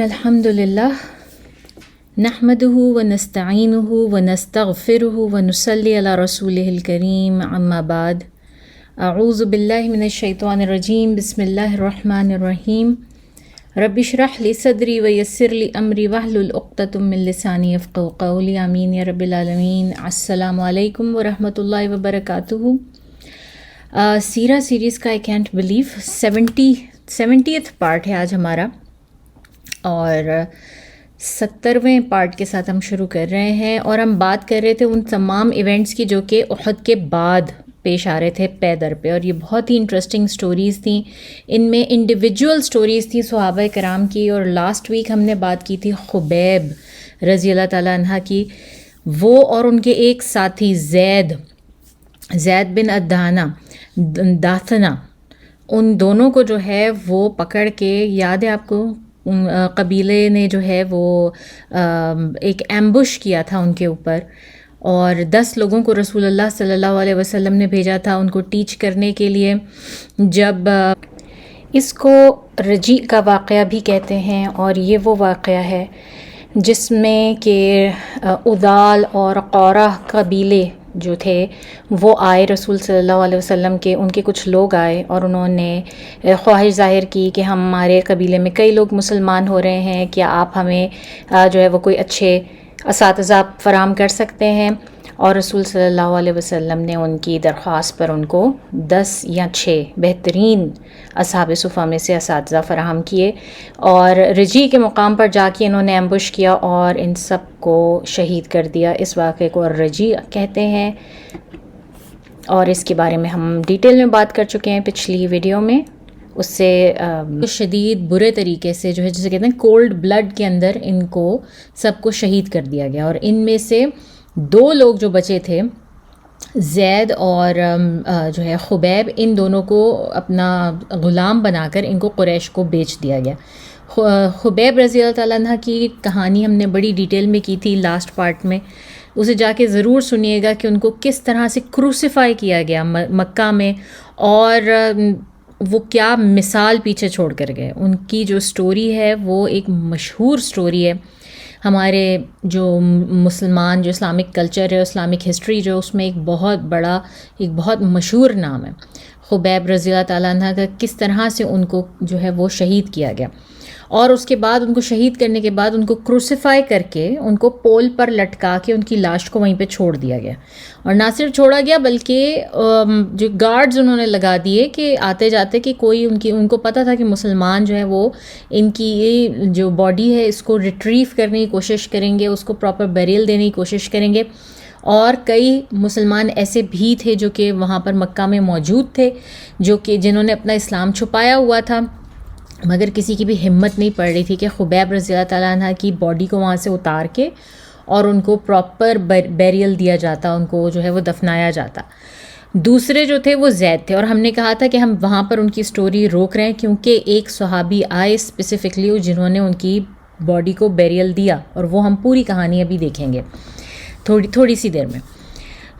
الحمد للہ نحمده ونستعینه ونستغفره ونصلی علی رسولہ الکریم اما بعد اعوذ باللہ من الشیطان الرجیم بسم اللہ الرحمن الرحیم رب اشرح لی صدری ویسر لی امری واحلل عقدۃ من لسانی یفقہوا قولی آمین یا رب العالمین۔ السلام علیکم ورحمۃ اللہ وبرکاتہ۔ سیرہ سیریز کا I can't believe 70th part ہے آج ہمارا، اور 70ویں پارٹ کے ساتھ ہم شروع کر رہے ہیں، اور ہم بات کر رہے تھے ان تمام ایونٹس کی جو کہ احد کے بعد پیش آ رہے تھے پے در پہ، اور یہ بہت ہی انٹرسٹنگ سٹوریز تھیں۔ ان میں انڈیویجول سٹوریز تھیں صحابہ کرام کی، اور لاسٹ ویک ہم نے بات کی تھی خبیب رضی اللہ تعالیٰ عنہ کی۔ وہ اور ان کے ایک ساتھی زید بن داثنہ، ان دونوں کو جو ہے وہ پکڑ کے، یاد ہے آپ کو، قبیلے نے جو ہے وہ ایک ایمبوش کیا تھا ان کے اوپر، اور 10 لوگوں کو رسول اللہ صلی اللہ علیہ وسلم نے بھیجا تھا ان کو ٹیچ کرنے کے لیے۔ جب اس کو رجیع کا واقعہ بھی کہتے ہیں، اور یہ وہ واقعہ ہے جس میں کہ ادال اور قورہ قبیلے جو تھے وہ آئے رسول صلی اللہ علیہ وسلم کے، ان کے کچھ لوگ آئے اور انہوں نے خواہش ظاہر کی کہ ہمارے قبیلے میں کئی لوگ مسلمان ہو رہے ہیں، کیا آپ ہمیں جو ہے وہ کوئی اچھے اساتذہ فراہم کر سکتے ہیں؟ اور رسول صلی اللہ علیہ وسلم نے ان کی درخواست پر ان کو 10 یا 6 بہترین اصحاب صفہ میں سے اساتذہ فراہم کیے، اور رجیع کے مقام پر جا کے انہوں نے ایمبوش کیا اور ان سب کو شہید کر دیا۔ اس واقعے کو رجیع کہتے ہیں، اور اس کے بارے میں ہم ڈیٹیل میں بات کر چکے ہیں پچھلی ویڈیو میں۔ اس سے شدید برے طریقے سے جو ہے، جسے کہتے ہیں کولڈ بلڈ کے اندر، ان کو سب کو شہید کر دیا گیا، اور ان میں سے 2 لوگ جو بچے تھے، زید اور جو ہے خبیب، ان دونوں کو اپنا غلام بنا کر ان کو قریش کو بیچ دیا گیا۔ خبیب رضی اللہ تعالیٰ عنہ کی کہانی ہم نے بڑی ڈیٹیل میں کی تھی لاسٹ پارٹ میں، اسے جا کے ضرور سنیے گا کہ ان کو کس طرح سے کروسیفائی کیا گیا مکہ میں، اور وہ کیا مثال پیچھے چھوڑ کر گئے۔ ان کی جو سٹوری ہے وہ ایک مشہور سٹوری ہے ہمارے جو مسلمان، جو اسلامک کلچر ہے، اسلامک ہسٹری جو، اس میں ایک بہت مشہور نام ہے خبیب رضی اللہ تعالیٰ عنہ کا، کس طرح سے ان کو جو ہے وہ شہید کیا گیا، اور اس کے بعد ان کو شہید کرنے کے بعد ان کو کروسیفائی کر کے ان کو پول پر لٹکا کے ان کی لاش کو وہیں پہ چھوڑ دیا گیا، اور نہ صرف چھوڑا گیا بلکہ جو گارڈز انہوں نے لگا دیے کہ آتے جاتے کہ کوئی ان کو پتہ تھا کہ مسلمان جو ہے وہ ان کی جو باڈی ہے اس کو ریٹریو کرنے کی کوشش کریں گے، اس کو پراپر بیریل دینے کی کوشش کریں گے، اور کئی مسلمان ایسے بھی تھے جو کہ وہاں پر مکہ میں موجود تھے، جو کہ جنہوں نے اپنا اسلام چھپایا ہوا تھا، مگر کسی کی بھی ہمت نہیں پڑ رہی تھی کہ خبیب رضی اللہ تعالیٰ عنہ کی باڈی کو وہاں سے اتار کے اور ان کو پراپر بیریل دیا جاتا، ان کو جو ہے وہ دفنایا جاتا۔ دوسرے جو تھے وہ زید تھے، اور ہم نے کہا تھا کہ ہم وہاں پر ان کی سٹوری روک رہے ہیں کیونکہ ایک صحابی آئے اسپیسیفکلی جنہوں نے ان کی باڈی کو بیریل دیا، اور وہ ہم پوری کہانی ابھی دیکھیں گے تھوڑی سی دیر میں۔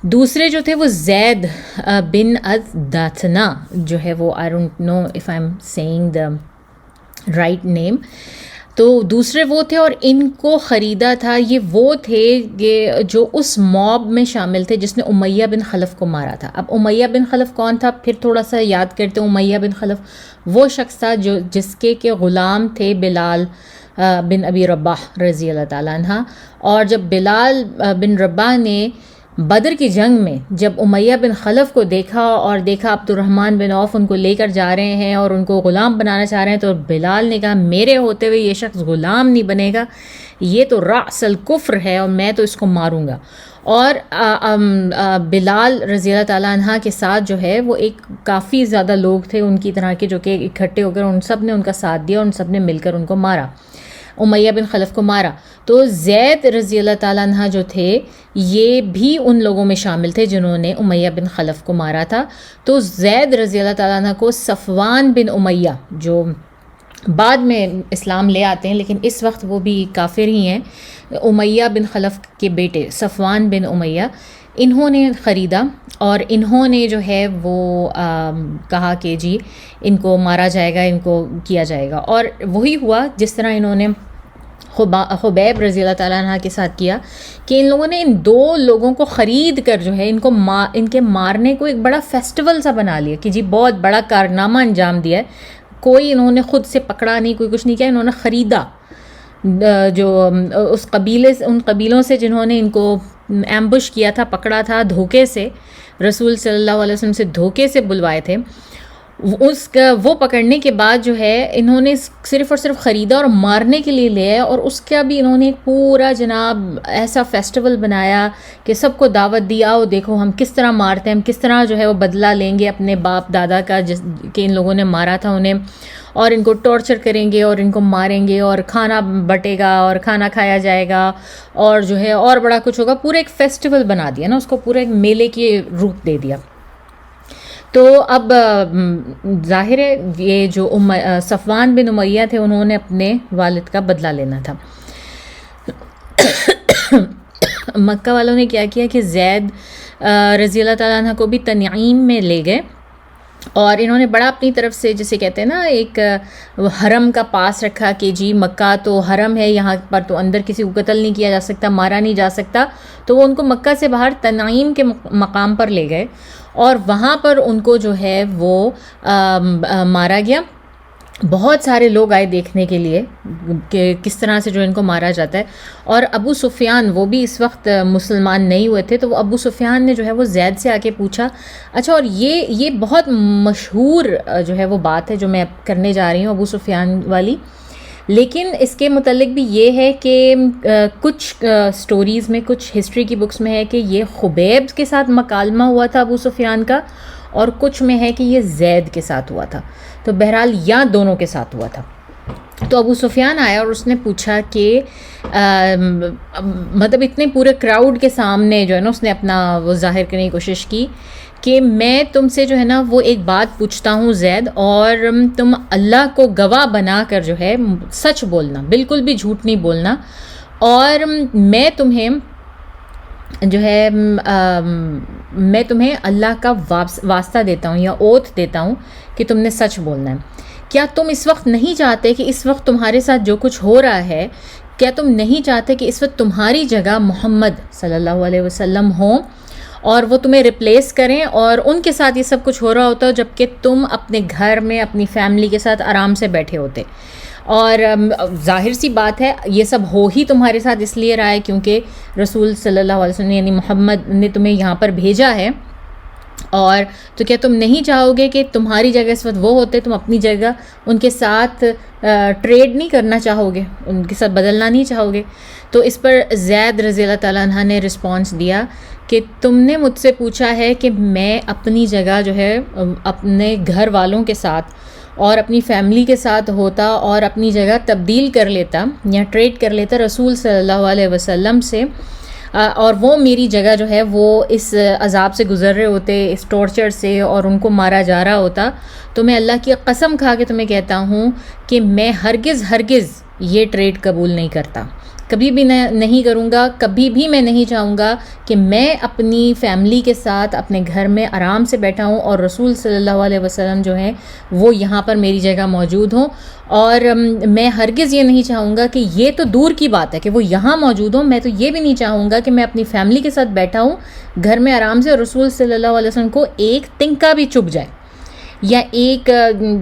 دوسرے جو تھے وہ زید بن داثنہ جو ہے وہ، I don't know if I am saying the right name, تو دوسرے وہ تھے، اور ان کو خریدا تھا، یہ وہ تھے جو اس موب میں شامل تھے جس نے امیہ بن خلف کو مارا تھا۔ اب امیہ بن خلف کون تھا، پھر تھوڑا سا یاد کرتے ہیں۔ امیہ بن خلف وہ شخص تھا جس کے غلام تھے بلال بن ابی رباح رضی اللہ تعالیٰ عنہ، اور جب بلال بن رباح نے بدر کی جنگ میں جب امیہ بن خلف کو دیکھا، اور دیکھا عبد الرحمن بن عوف ان کو لے کر جا رہے ہیں اور ان کو غلام بنانا چاہ رہے ہیں، تو بلال نے کہا میرے ہوتے ہوئے یہ شخص غلام نہیں بنے گا، یہ تو رأس الکفر ہے، اور میں تو اس کو ماروں گا۔ اور بلال رضی اللہ تعالیٰ عنہ کے ساتھ جو ہے وہ ایک کافی زیادہ لوگ تھے ان کی طرح کے، جو کہ اکٹھے ہو کر ان سب نے ان کا ساتھ دیا، اور ان سب نے مل کر ان کو مارا، امیہ بن خلف کو مارا۔ تو زید رضی اللہ تعالیٰ عنہ جو تھے یہ بھی ان لوگوں میں شامل تھے جنہوں نے امیہ بن خلف کو مارا تھا۔ تو زید رضی اللہ تعالیٰ عنہ کو صفوان بن امیہ، جو بعد میں اسلام لے آتے ہیں لیکن اس وقت وہ بھی کافر ہی ہیں، امیہ بن خلف کے بیٹے صفوان بن امیہ، انہوں نے خریدا، اور انہوں نے جو ہے وہ کہا کہ جی ان کو مارا جائے گا، ان کو کیا جائے گا، اور وہی ہوا جس طرح انہوں نے خبیب رضی اللہ تعالیٰ عنہ کے ساتھ کیا کہ ان لوگوں نے ان 2 لوگوں کو خرید کر جو ہے ان کے مارنے کو ایک بڑا فیسٹیول سا بنا لیا کہ جی بہت بڑا کارنامہ انجام دیا ہے. کوئی انہوں نے خود سے پکڑا نہیں, کوئی کچھ نہیں کیا, انہوں نے خریدا جو ان قبیلوں سے جنہوں نے ان کو ایمبش کیا تھا, پکڑا تھا دھوکے سے, رسول صلی اللہ علیہ وسلم سے دھوکے سے بلوائے تھے. وہ پکڑنے کے بعد جو ہے انہوں نے صرف اور صرف خریدا اور مارنے کے لیے لیا, اور اس کا بھی انہوں نے پورا جناب ایسا فیسٹیول بنایا کہ سب کو دعوت دی, آؤ دیکھو ہم کس طرح مارتے ہیں, ہم کس طرح جو ہے وہ بدلہ لیں گے اپنے باپ دادا کا کہ ان لوگوں نے مارا تھا انہیں, اور ان کو ٹارچر کریں گے اور ان کو ماریں گے, اور کھانا بٹے گا اور کھانا کھایا جائے گا, اور جو ہے اور بڑا کچھ ہوگا. پورا ایک فیسٹیول بنا دیا نا, اس کو پورا ایک میلے کی روپ دے دیا. تو اب ظاہر ہے یہ جو صفوان بن امیہ تھے, انہوں نے اپنے والد کا بدلہ لینا تھا. مکہ والوں نے کیا کیا کہ زید رضی اللہ تعالیٰ عنہ کو بھی تنعیم میں لے گئے, اور انہوں نے بڑا اپنی طرف سے جسے کہتے ہیں نا ایک حرم کا پاس رکھا کہ جی مکہ تو حرم ہے, یہاں پر تو اندر کسی کو قتل نہیں کیا جا سکتا, مارا نہیں جا سکتا. تو وہ ان کو مکہ سے باہر تنعیم کے مقام پر لے گئے, اور وہاں پر ان کو جو ہے وہ مارا گیا. بہت سارے لوگ آئے دیکھنے کے لیے کہ کس طرح سے جو ان کو مارا جاتا ہے. اور ابو سفیان وہ بھی اس وقت مسلمان نہیں ہوئے تھے, تو وہ ابو سفیان نے جو ہے وہ زید سے آ کے پوچھا. اچھا, اور یہ بہت مشہور جو ہے وہ بات ہے جو میں کرنے جا رہی ہوں ابو سفیان والی, لیکن اس کے متعلق بھی یہ ہے کہ کچھ سٹوریز میں, کچھ ہسٹری کی بکس میں ہے کہ یہ خبیب کے ساتھ مکالمہ ہوا تھا ابو سفیان کا, اور کچھ میں ہے کہ یہ زید کے ساتھ ہوا تھا. تو بہرحال یا دونوں کے ساتھ ہوا تھا. تو ابو سفیان آیا اور اس نے پوچھا کہ مطلب اتنے پورے کراؤڈ کے سامنے جو ہے نا اس نے اپنا وہ ظاہر کرنے کی کوشش کی کہ میں تم سے جو ہے نا وہ ایک بات پوچھتا ہوں زید, اور تم اللہ کو گواہ بنا کر جو ہے سچ بولنا, بالکل بھی جھوٹ نہیں بولنا, اور میں تمہیں جو ہے میں تمہیں اللہ کا واسطہ دیتا ہوں یا اوتھ دیتا ہوں کہ تم نے سچ بولنا ہے. کیا تم اس وقت نہیں چاہتے کہ اس وقت تمہارے ساتھ جو کچھ ہو رہا ہے, کیا تم نہیں چاہتے کہ اس وقت تمہاری جگہ محمد صلی اللہ علیہ وسلم ہوں اور وہ تمہیں ریپلیس کریں, اور ان کے ساتھ یہ سب کچھ ہو رہا ہوتا جب کہ تم اپنے گھر میں اپنی فیملی کے ساتھ آرام سے بیٹھے ہوتے. اور ظاہر سی بات ہے یہ سب ہو ہی تمہارے ساتھ اس لیے رہا ہے کیونکہ رسول صلی اللہ علیہ وسلم یعنی محمد نے تمہیں یہاں پر بھیجا ہے, اور تو کیا تم نہیں چاہو گے کہ تمہاری جگہ اس وقت وہ ہوتے, تم اپنی جگہ ان کے ساتھ ٹریڈ نہیں کرنا چاہو گے, ان کے ساتھ بدلنا نہیں چاہو گے. تو اس پر زید رضی اللہ تعالیٰ عنہ نے رسپانس دیا کہ تم نے مجھ سے پوچھا ہے کہ میں اپنی جگہ جو ہے اپنے گھر والوں کے ساتھ اور اپنی فیملی کے ساتھ ہوتا اور اپنی جگہ تبدیل کر لیتا یا ٹریڈ کر لیتا رسول صلی اللہ علیہ وسلم سے, اور وہ میری جگہ جو ہے وہ اس عذاب سے گزر رہے ہوتے, اس ٹارچر سے, اور ان کو مارا جا رہا ہوتا. تو میں اللہ کی قسم کھا کے تمہیں کہتا ہوں کہ میں ہرگز یہ ٹریڈ قبول نہیں کرتا, کبھی بھی نہیں کروں گا, کبھی بھی میں نہیں چاہوں گا کہ میں اپنی فیملی کے ساتھ اپنے گھر میں آرام سے بیٹھا ہوں اور رسول صلی اللہ علیہ وسلم جو ہیں وہ یہاں پر میری جگہ موجود ہوں. اور میں ہرگز یہ نہیں چاہوں گا کہ یہ تو دور کی بات ہے کہ وہ یہاں موجود ہوں, میں تو یہ بھی نہیں چاہوں گا کہ میں اپنی فیملی کے ساتھ بیٹھا ہوں گھر میں آرام سے, اور رسول صلی اللہ علیہ وسلم کو ایک تنکا بھی چبھ جائے یا ایک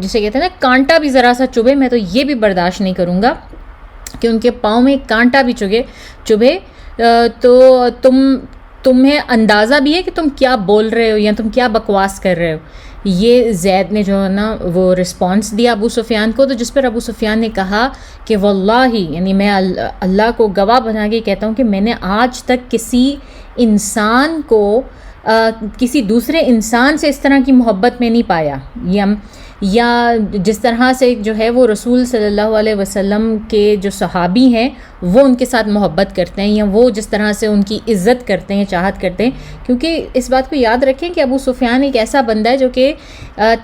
جسے کہتے ہیں نا کانٹا بھی ذرا سا چبھے, میں تو یہ بھی برداشت نہیں کروں گا کہ ان کے پاؤں میں کانٹا بھی چبھے. تو تمہیں اندازہ بھی ہے کہ تم کیا بول رہے ہو یا تم کیا بکواس کر رہے ہو. یہ زید نے جو ہے نا وہ رسپانس دیا ابو سفیان کو, تو جس پر ابو سفیان نے کہا کہ واللہ یعنی میں اللہ کو گواہ بنا کے کہتا ہوں کہ میں نے آج تک کسی انسان کو کسی دوسرے انسان سے اس طرح کی محبت میں نہیں پایا, یا جس طرح سے جو ہے وہ رسول صلی اللہ علیہ وسلم کے جو صحابی ہیں وہ ان کے ساتھ محبت کرتے ہیں, یا وہ جس طرح سے ان کی عزت کرتے ہیں, چاہت کرتے ہیں. کیونکہ اس بات کو یاد رکھیں کہ ابو سفیان ایک ایسا بندہ ہے جو کہ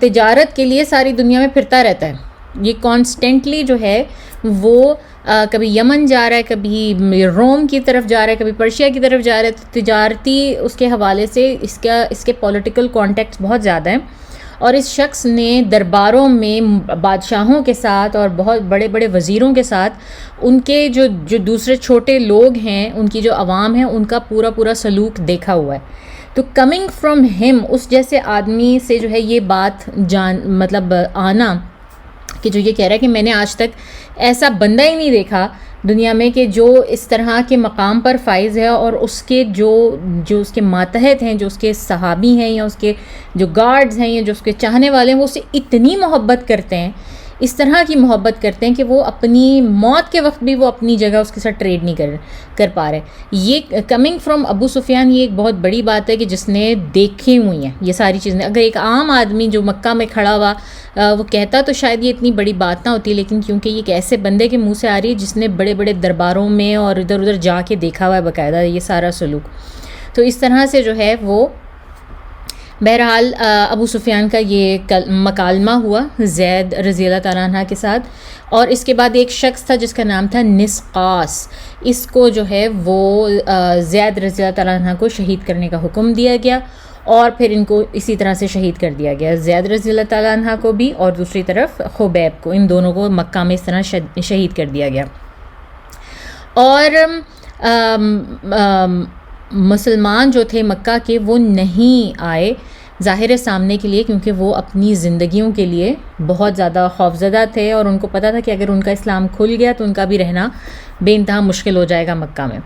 تجارت کے لیے ساری دنیا میں پھرتا رہتا ہے. یہ کانسٹنٹلی جو ہے وہ کبھی یمن جا رہا ہے, کبھی روم کی طرف جا رہا ہے, کبھی پرشیا کی طرف جا رہا ہے. تجارتی اس کے حوالے سے اس کے پولیٹیکل کانٹیکٹس بہت زیادہ ہیں, اور اس شخص نے درباروں میں بادشاہوں کے ساتھ اور بہت بڑے بڑے وزیروں کے ساتھ ان کے جو دوسرے چھوٹے لوگ ہیں، ان کی جو عوام ہیں، ان کا پورا سلوک دیکھا ہوا ہے. تو کمنگ فرام ہم، اس جیسے آدمی سے جو ہے یہ بات مطلب آنا کہ جو یہ کہہ رہا ہے کہ میں نے آج تک ایسا بندہ ہی نہیں دیکھا دنیا میں کہ جو اس طرح کے مقام پر فائز ہے، اور اس کے جو اس کے ماتحت ہیں، جو اس کے صحابی ہیں یا اس کے جو گارڈز ہیں یا جو اس کے چاہنے والے ہیں، وہ اسے اتنی محبت کرتے ہیں، اس طرح کی محبت کرتے ہیں کہ وہ اپنی موت کے وقت بھی وہ اپنی جگہ اس کے ساتھ ٹریڈ نہیں کر پا رہے. یہ کمنگ فرام ابو سفیان، یہ ایک بہت بڑی بات ہے کہ جس نے دیکھی ہوئی ہیں یہ ساری چیزیں. اگر ایک عام آدمی جو مکہ میں کھڑا ہوا وہ کہتا تو شاید یہ اتنی بڑی بات نہ ہوتی، لیکن کیونکہ یہ ایک ایسے بندے کے منہ سے آ رہی ہے جس نے بڑے بڑے درباروں میں اور ادھر ادھر جا کے دیکھا ہوا ہے باقاعدہ یہ سارا سلوک، تو اس طرح سے جو ہے وہ بہرحال ابو سفیان کا یہ مکالمہ ہوا زید رضی اللہ تعالیٰ عنہ کے ساتھ. اور اس کے بعد ایک شخص تھا جس کا نام تھا نسقاس، اس کو جو ہے وہ زید رضی اللہ تعالیٰ عنہ کو شہید کرنے کا حکم دیا گیا، اور پھر ان کو اسی طرح سے شہید کر دیا گیا، زید رضی اللہ تعالیٰ عنہ کو بھی اور دوسری طرف خبیب کو، ان دونوں کو مکہ میں اس طرح شہید کر دیا گیا. اور مسلمان جو تھے مکہ کے وہ نہیں آئے ظاہر سامنے کے لیے، کیونکہ وہ اپنی زندگیوں کے لیے بہت زیادہ خوفزدہ تھے، اور ان کو پتہ تھا کہ اگر ان کا اسلام کھل گیا تو ان کا بھی رہنا بے انتہا مشکل ہو جائے گا مکہ میں.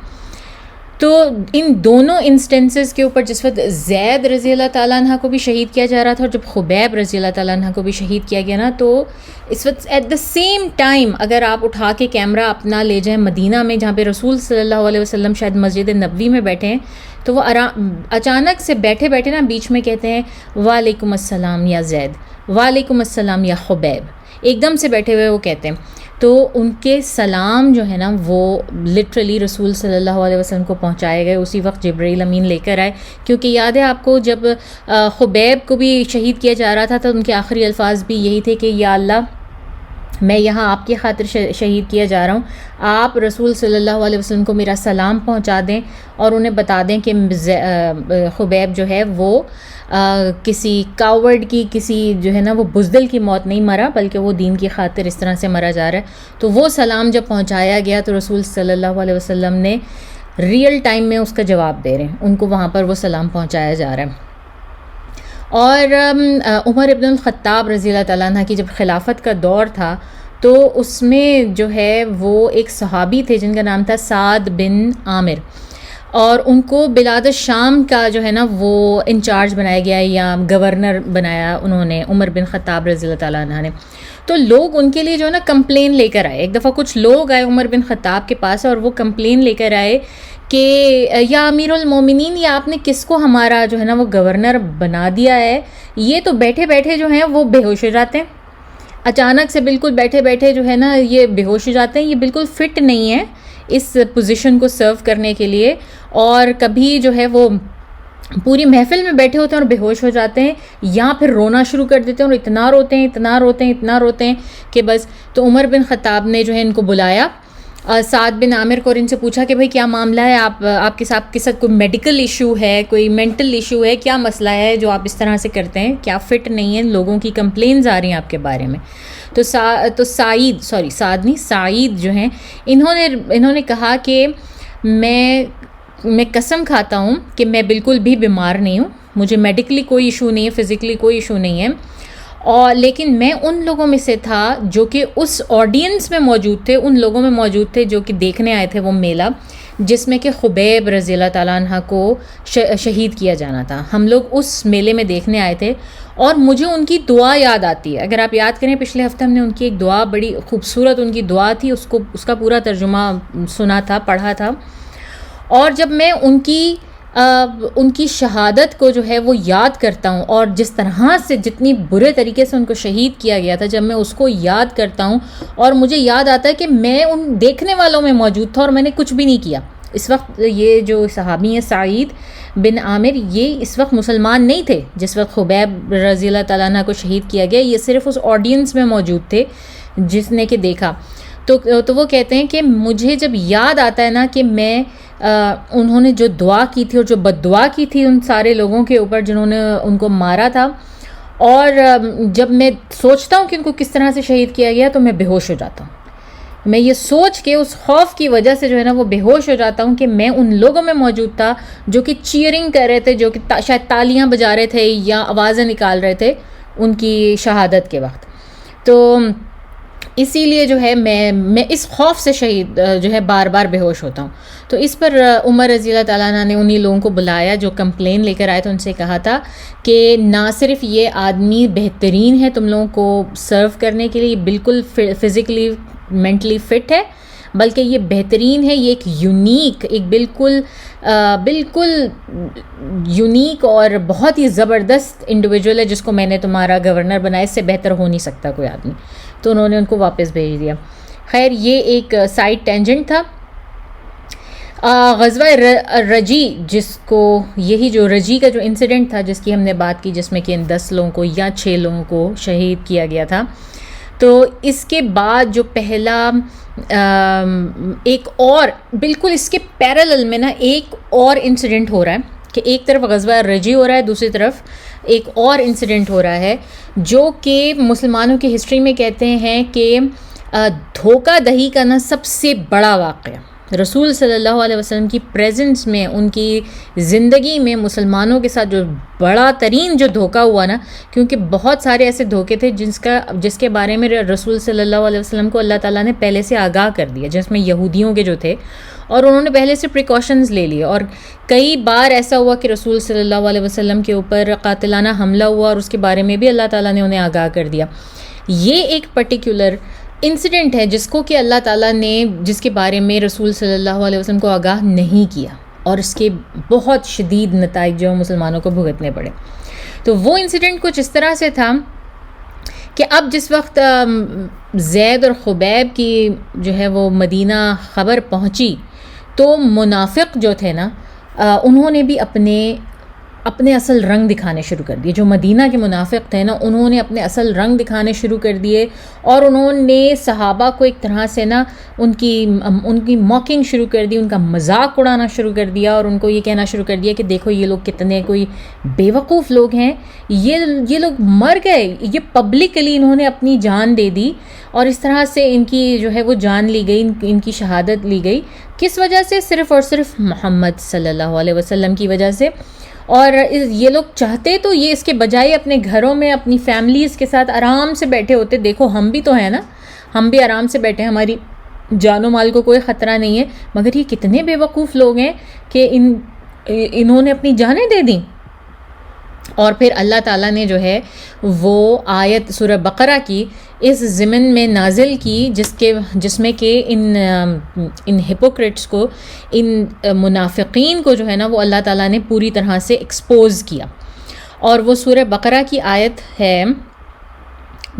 تو ان دونوں انسٹنسز کے اوپر جس وقت زید رضی اللہ تعالیٰ عنہ کو بھی شہید کیا جا رہا تھا اور جب خبیب رضی اللہ تعالیٰ عنہ کو بھی شہید کیا گیا نا، تو اس وقت ایٹ دا سیم ٹائم اگر آپ اٹھا کے کیمرہ اپنا لے جائیں مدینہ میں جہاں پہ رسول صلی اللہ علیہ وسلم شاید مسجد نبوی میں بیٹھے ہیں، تو وہ اچانک سے بیٹھے بیٹھے نا بیچ میں کہتے ہیں وعلیکم السلام یا زید، وعلیکم السلام یا خبیب، ایک دم سے بیٹھے ہوئے وہ کہتے ہیں. تو ان کے سلام جو ہے نا وہ لٹرلی رسول صلی اللہ علیہ وسلم کو پہنچائے گئے. اسی وقت جبرائیل امین لے کر آئے، کیونکہ یاد ہے آپ کو جب خبیب کو بھی شہید کیا جا رہا تھا تو ان کے آخری الفاظ بھی یہی تھے کہ یا اللہ میں یہاں آپ کی خاطر شہید کیا جا رہا ہوں، آپ رسول صلی اللہ علیہ وسلم کو میرا سلام پہنچا دیں اور انہیں بتا دیں کہ خبیب جو ہے وہ کسی کاورڈ کی، کسی جو ہے نا وہ بزدل کی موت نہیں مرا، بلکہ وہ دین کی خاطر اس طرح سے مرا جا رہا ہے. تو وہ سلام جب پہنچایا گیا تو رسول صلی اللہ علیہ وسلم نے ریئل ٹائم میں اس کا جواب دے رہے ہیں، ان کو وہاں پر وہ سلام پہنچایا جا رہا ہے. اور عمر ابن الخطاب رضی اللہ تعالیٰ عنہ کی جب خلافت کا دور تھا تو اس میں جو ہے وہ ایک صحابی تھے جن کا نام تھا سعد بن عامر، اور ان کو بلاد شام کا جو ہے نا وہ انچارج بنایا گیا یا گورنر بنایا انہوں نے، عمر بن خطاب رضی اللہ تعالیٰ عنہ نے. تو لوگ ان کے لیے جو ہے نا کمپلین لے کر آئے. ایک دفعہ کچھ لوگ آئے عمر بن خطاب کے پاس اور وہ کمپلین لے کر آئے کہ یا امیر المومنین، یہ آپ نے کس کو ہمارا جو ہے نا وہ گورنر بنا دیا ہے، یہ تو بیٹھے بیٹھے جو ہیں وہ بے ہوش ہو جاتے ہیں، اچانک سے بالکل بیٹھے بیٹھے جو ہے نا یہ بے ہوش ہو جاتے ہیں، یہ بالکل فٹ نہیں ہے اس پوزیشن کو سرو کرنے کے لیے. اور کبھی جو ہے وہ پوری محفل میں بیٹھے ہوتے ہیں اور بے ہوش ہو جاتے ہیں، یا پھر رونا شروع کر دیتے ہیں اور اتنا روتے ہیں کہ بس. تو عمر بن خطاب نے جو ہے ان کو بلایا سعد بن عامر کو اور ان سے پوچھا کہ بھئی کیا معاملہ ہے، آپ کے ساتھ کوئی میڈیکل ایشو ہے، کوئی مینٹل ایشو ہے، کیا مسئلہ ہے جو آپ اس طرح سے کرتے ہیں، کیا فٹ نہیں ہے، لوگوں کی کمپلینز آ رہی ہیں آپ کے بارے میں. تو سعید جو ہیں انہوں نے کہا کہ میں قسم کھاتا ہوں کہ میں بالکل بھی بیمار نہیں ہوں، مجھے میڈیکلی کوئی ایشو نہیں ہے، فزیکلی کوئی ایشو نہیں ہے، اور لیکن میں ان لوگوں میں سے تھا جو کہ اس آڈینس میں موجود تھے، ان لوگوں میں موجود تھے جو کہ دیکھنے آئے تھے وہ میلہ جس میں کہ خبیب رضی اللہ تعالیٰ عنہ کو شہید کیا جانا تھا. ہم لوگ اس میلے میں دیکھنے آئے تھے اور مجھے ان کی دعا یاد آتی ہے. اگر آپ یاد کریں پچھلے ہفتے ہم نے ان کی ایک دعا، بڑی خوبصورت ان کی دعا تھی، اس کا پورا ترجمہ سنا تھا، پڑھا تھا. اور جب میں ان کی شہادت کو جو ہے وہ یاد کرتا ہوں اور جس طرح سے جتنی برے طریقے سے ان کو شہید کیا گیا تھا، جب میں اس کو یاد کرتا ہوں اور مجھے یاد آتا ہے کہ میں ان دیکھنے والوں میں موجود تھا اور میں نے کچھ بھی نہیں کیا. اس وقت یہ جو صحابی ہیں سعید بن عامر، یہ اس وقت مسلمان نہیں تھے جس وقت خبیب رضی اللہ تعالیٰ عنہ کو شہید کیا گیا، یہ صرف اس آڈینس میں موجود تھے جس نے کہ دیکھا. تو وہ کہتے ہیں کہ مجھے جب یاد آتا ہے نا کہ میں انہوں نے جو دعا کی تھی اور جو بد دعا کی تھی ان سارے لوگوں کے اوپر جنہوں نے ان کو مارا تھا، اور جب میں سوچتا ہوں کہ ان کو کس طرح سے شہید کیا گیا تو میں بے ہوش ہو جاتا ہوں. میں یہ سوچ کے اس خوف کی وجہ سے جو ہے نا وہ بے ہوش ہو جاتا ہوں کہ میں ان لوگوں میں موجود تھا جو کہ چیئرنگ کر رہے تھے، جو کہ شاید تالیاں بجا رہے تھے یا آوازیں نکال رہے تھے ان کی شہادت کے وقت. تو اسی لیے جو ہے میں اس خوف سے شہید جو ہے بار بار بے ہوش ہوتا ہوں. تو اس پر عمر رضی اللہ تعالیٰ عنہ نے انہی لوگوں کو بلایا جو کمپلین لے کر آئے تھے، ان سے کہا تھا کہ نہ صرف یہ آدمی بہترین ہے تم لوگوں کو سرو کرنے کے لیے، یہ بالکل فزیکلی مینٹلی فٹ ہے، بلکہ یہ بہترین ہے، یہ ایک یونیک، ایک بالکل یونیک اور بہت ہی زبردست انڈیویجول ہے جس کو میں نے تمہارا گورنر بنایا، اس سے بہتر ہو نہیں سکتا کوئی آدمی. تو انہوں نے ان کو واپس بھیج دیا. خیر یہ ایک سائڈ ٹینجنٹ تھا. غزوہ رجی، جس کو یہی جو رجی کا جو انسیڈنٹ تھا جس کی ہم نے بات کی، جس میں کہ ان 10 لوگوں کو یا 6 لوگوں کو شہید کیا گیا تھا، تو اس کے بعد جو پہلا ایک اور بالکل اس کے پیرالل میں نا ایک اور انسیڈنٹ ہو رہا ہے کہ ایک طرف غزوہ رجی ہو رہا ہے، دوسری طرف ایک اور انسیڈنٹ ہو رہا ہے جو کہ مسلمانوں کی ہسٹری میں کہتے ہیں کہ دھوکہ دہی کا نا سب سے بڑا واقعہ رسول صلی اللہ علیہ وسلم کی پریزنس میں، ان کی زندگی میں مسلمانوں کے ساتھ جو بڑا ترین جو دھوکہ ہوا نا، کیونکہ بہت سارے ایسے دھوکے تھے جس کے بارے میں رسول صلی اللہ علیہ وسلم کو اللہ تعالیٰ نے پہلے سے آگاہ کر دیا، جس میں یہودیوں کے جو تھے، اور انہوں نے پہلے سے پریکاشنز لے لیے. اور کئی بار ایسا ہوا کہ رسول صلی اللہ علیہ وسلم کے اوپر قاتلانہ حملہ ہوا اور اس کے بارے میں بھی اللہ تعالیٰ نے انہیں آگاہ کر دیا. یہ ایک پرٹیکولر انسیڈنٹ ہے جس کو کہ اللہ تعالیٰ نے، جس کے بارے میں رسول صلی اللہ علیہ وسلم کو آگاہ نہیں کیا، اور اس کے بہت شدید نتائج جو مسلمانوں کو بھگتنے پڑے. تو وہ انسیڈنٹ کچھ اس طرح سے تھا کہ اب جس وقت زید اور خبیب کی جو ہے وہ مدینہ خبر پہنچی تو منافق جو تھے نا، انہوں نے بھی اپنے اصل رنگ دکھانے شروع کر دیے. جو مدینہ کے منافق تھے نا، انہوں نے اپنے اصل رنگ دکھانے شروع کر دیے، اور انہوں نے صحابہ کو ایک طرح سے نا ان کی موکنگ شروع کر دی، ان کا مذاق اڑانا شروع کر دیا، اور ان کو یہ کہنا شروع کر دیا کہ دیکھو یہ لوگ کتنے کوئی بیوقوف لوگ ہیں، یہ لوگ مر گئے، یہ پبلکلی انہوں نے اپنی جان دے دی، اور اس طرح سے ان کی جو ہے وہ جان لی گئی، ان کی شہادت لی گئی. کس وجہ سے؟ صرف اور صرف محمد صلی اللہ علیہ وسلم کی وجہ سے. اور یہ لوگ چاہتے تو یہ اس کے بجائے اپنے گھروں میں اپنی فیملیز کے ساتھ آرام سے بیٹھے ہوتے. دیکھو ہم بھی تو ہیں نا، ہم بھی آرام سے بیٹھے ہیں، ہماری جان و مال کو کوئی خطرہ نہیں ہے، مگر یہ کتنے بے وقوف لوگ ہیں کہ انہوں نے اپنی جانیں دے دیں. اور پھر اللہ تعالیٰ نے جو ہے وہ آیت سورہ بقرہ کی اس ضمن میں نازل کی جس میں کہ ان ہپوکریٹس کو، ان منافقین کو جو ہے نا وہ اللہ تعالیٰ نے پوری طرح سے ایکسپوز کیا. اور وہ سورہ بقرہ کی آیت ہے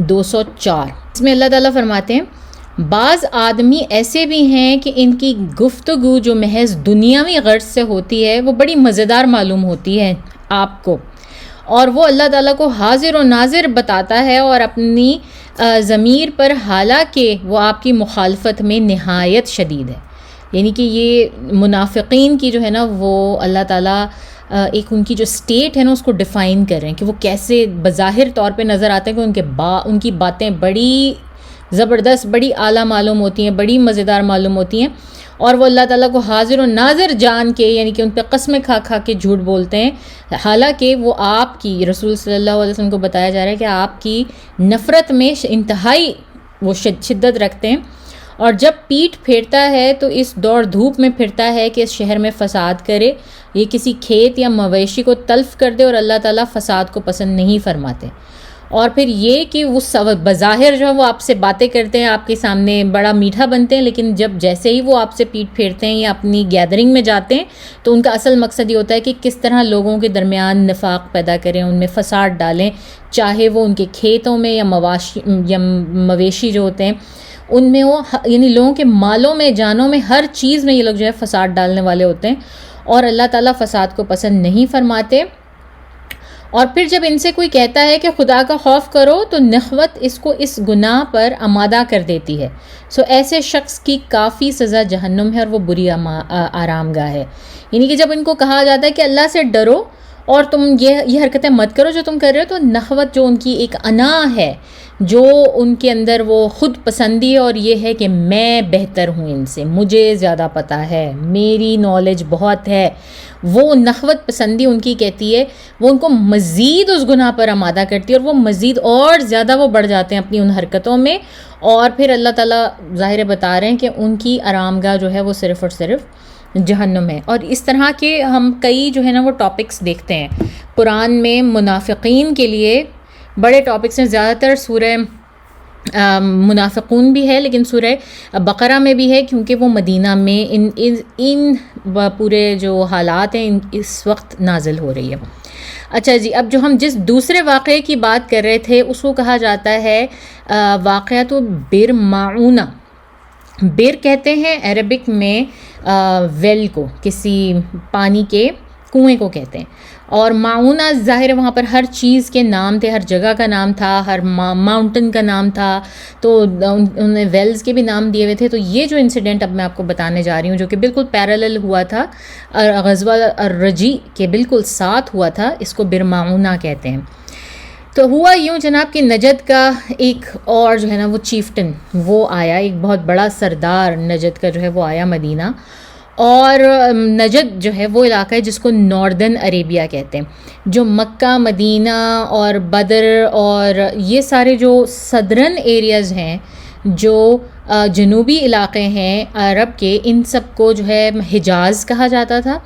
204. اس میں اللہ تعالیٰ فرماتے ہیں بعض آدمی ایسے بھی ہیں کہ ان کی گفتگو جو محض دنیاوی غرض سے ہوتی ہے وہ بڑی مزیدار معلوم ہوتی ہے آپ کو، اور وہ اللہ تعالیٰ کو حاضر و ناظر بتاتا ہے اور اپنی ضمیر پر، حالانکہ وہ آپ کی مخالفت میں نہایت شدید ہے. یعنی کہ یہ منافقین کی جو ہے نا وہ اللہ تعالیٰ ایک ان کی جو سٹیٹ ہے نا اس کو ڈیفائن کر رہے ہیں کہ وہ کیسے بظاہر طور پہ نظر آتے ہیں کہ ان کی باتیں بڑی زبردست، بڑی اعلیٰ معلوم ہوتی ہیں، بڑی مزیدار معلوم ہوتی ہیں، اور وہ اللہ تعالیٰ کو حاضر و ناظر جان کے، یعنی کہ ان پہ قسمیں کھا کے جھوٹ بولتے ہیں، حالانکہ وہ آپ کی، رسول صلی اللہ علیہ وسلم کو بتایا جا رہا ہے کہ آپ کی نفرت میں انتہائی وہ شدت رکھتے ہیں. اور جب پیٹھ پھیرتا ہے تو اس دوڑ دھوپ میں پھرتا ہے کہ اس شہر میں فساد کرے، یہ کسی کھیت یا مویشی کو تلف کر دے، اور اللہ تعالیٰ فساد کو پسند نہیں فرماتے. اور پھر یہ کہ وہ بظاہر جو ہے وہ آپ سے باتیں کرتے ہیں، آپ کے سامنے بڑا میٹھا بنتے ہیں، لیکن جیسے ہی وہ آپ سے پیٹھ پھیرتے ہیں یا اپنی گیدرنگ میں جاتے ہیں تو ان کا اصل مقصد یہ ہوتا ہے کہ کس طرح لوگوں کے درمیان نفاق پیدا کریں، ان میں فساد ڈالیں، چاہے وہ ان کے کھیتوں میں یا مویشی جو ہوتے ہیں ان میں، وہ یعنی لوگوں کے مالوں میں، جانوں میں، ہر چیز میں یہ لوگ جو ہے فساد ڈالنے والے ہوتے ہیں، اور اللہ تعالیٰ فساد کو پسند نہیں فرماتے. اور پھر جب ان سے کوئی کہتا ہے کہ خدا کا خوف کرو تو نخوت اس کو اس گناہ پر آمادہ کر دیتی ہے. ایسے شخص کی کافی سزا جہنم ہے اور وہ بری آرام گاہ ہے. یعنی کہ جب ان کو کہا جاتا ہے کہ اللہ سے ڈرو اور تم یہ حرکتیں مت کرو جو تم کر رہے ہو. تو نخوت جو ان کی ایک انا ہے، جو ان کے اندر وہ خود پسندی ہے، اور یہ ہے کہ میں بہتر ہوں ان سے، مجھے زیادہ پتہ ہے، میری نالج بہت ہے، وہ نخوت پسندی ان کی کہتی ہے، وہ ان کو مزید اس گناہ پر آمادہ کرتی ہے، اور وہ مزید اور زیادہ وہ بڑھ جاتے ہیں اپنی ان حرکتوں میں. اور پھر اللہ تعالیٰ ظاہر بتا رہے ہیں کہ ان کی آرام گاہ جو ہے وہ صرف اور صرف جہنم ہے. اور اس طرح کے ہم کئی جو ہے نا وہ ٹاپکس دیکھتے ہیں قرآن میں. منافقین کے لیے بڑے ٹاپکس ہیں، زیادہ تر سورہ منافقون بھی ہے، لیکن سورہ بقرہ میں بھی ہے، کیونکہ وہ مدینہ میں ان پورے جو حالات ہیں اس وقت نازل ہو رہی ہے. اچھا جی، اب جو ہم جس دوسرے واقعے کی بات کر رہے تھے اس کو کہا جاتا ہے واقعہ تو بیر معونہ. بیر کہتے ہیں عربک میں ویل کو، کسی پانی کے کنویں کو کہتے ہیں. اور معونہ ظاہر وہاں پر ہر چیز کے نام تھے، ہر جگہ کا نام تھا، ہر ماؤنٹن کا نام تھا، تو انہوں نے ویلز کے بھی نام دیے ہوئے تھے. تو یہ جو انسیڈنٹ اب میں آپ کو بتانے جا رہی ہوں جو کہ بالکل پیرالل ہوا تھا، غزوہ الرجی کے بالکل ساتھ ہوا تھا، اس کو بیر معونہ کہتے ہیں. تو ہوا یوں جناب کہ نجد کا ایک اور جو ہے نا وہ چیفٹن وہ آیا، ایک بہت بڑا سردار نجد کا جو ہے وہ آیا مدینہ. اور نجد جو ہے وہ علاقہ ہے جس کو ناردرن عربیہ کہتے ہیں، جو مکہ، مدینہ اور بدر اور یہ سارے جو صدرن ایریاز ہیں، جو جنوبی علاقے ہیں عرب کے، ان سب کو جو ہے حجاز کہا جاتا تھا.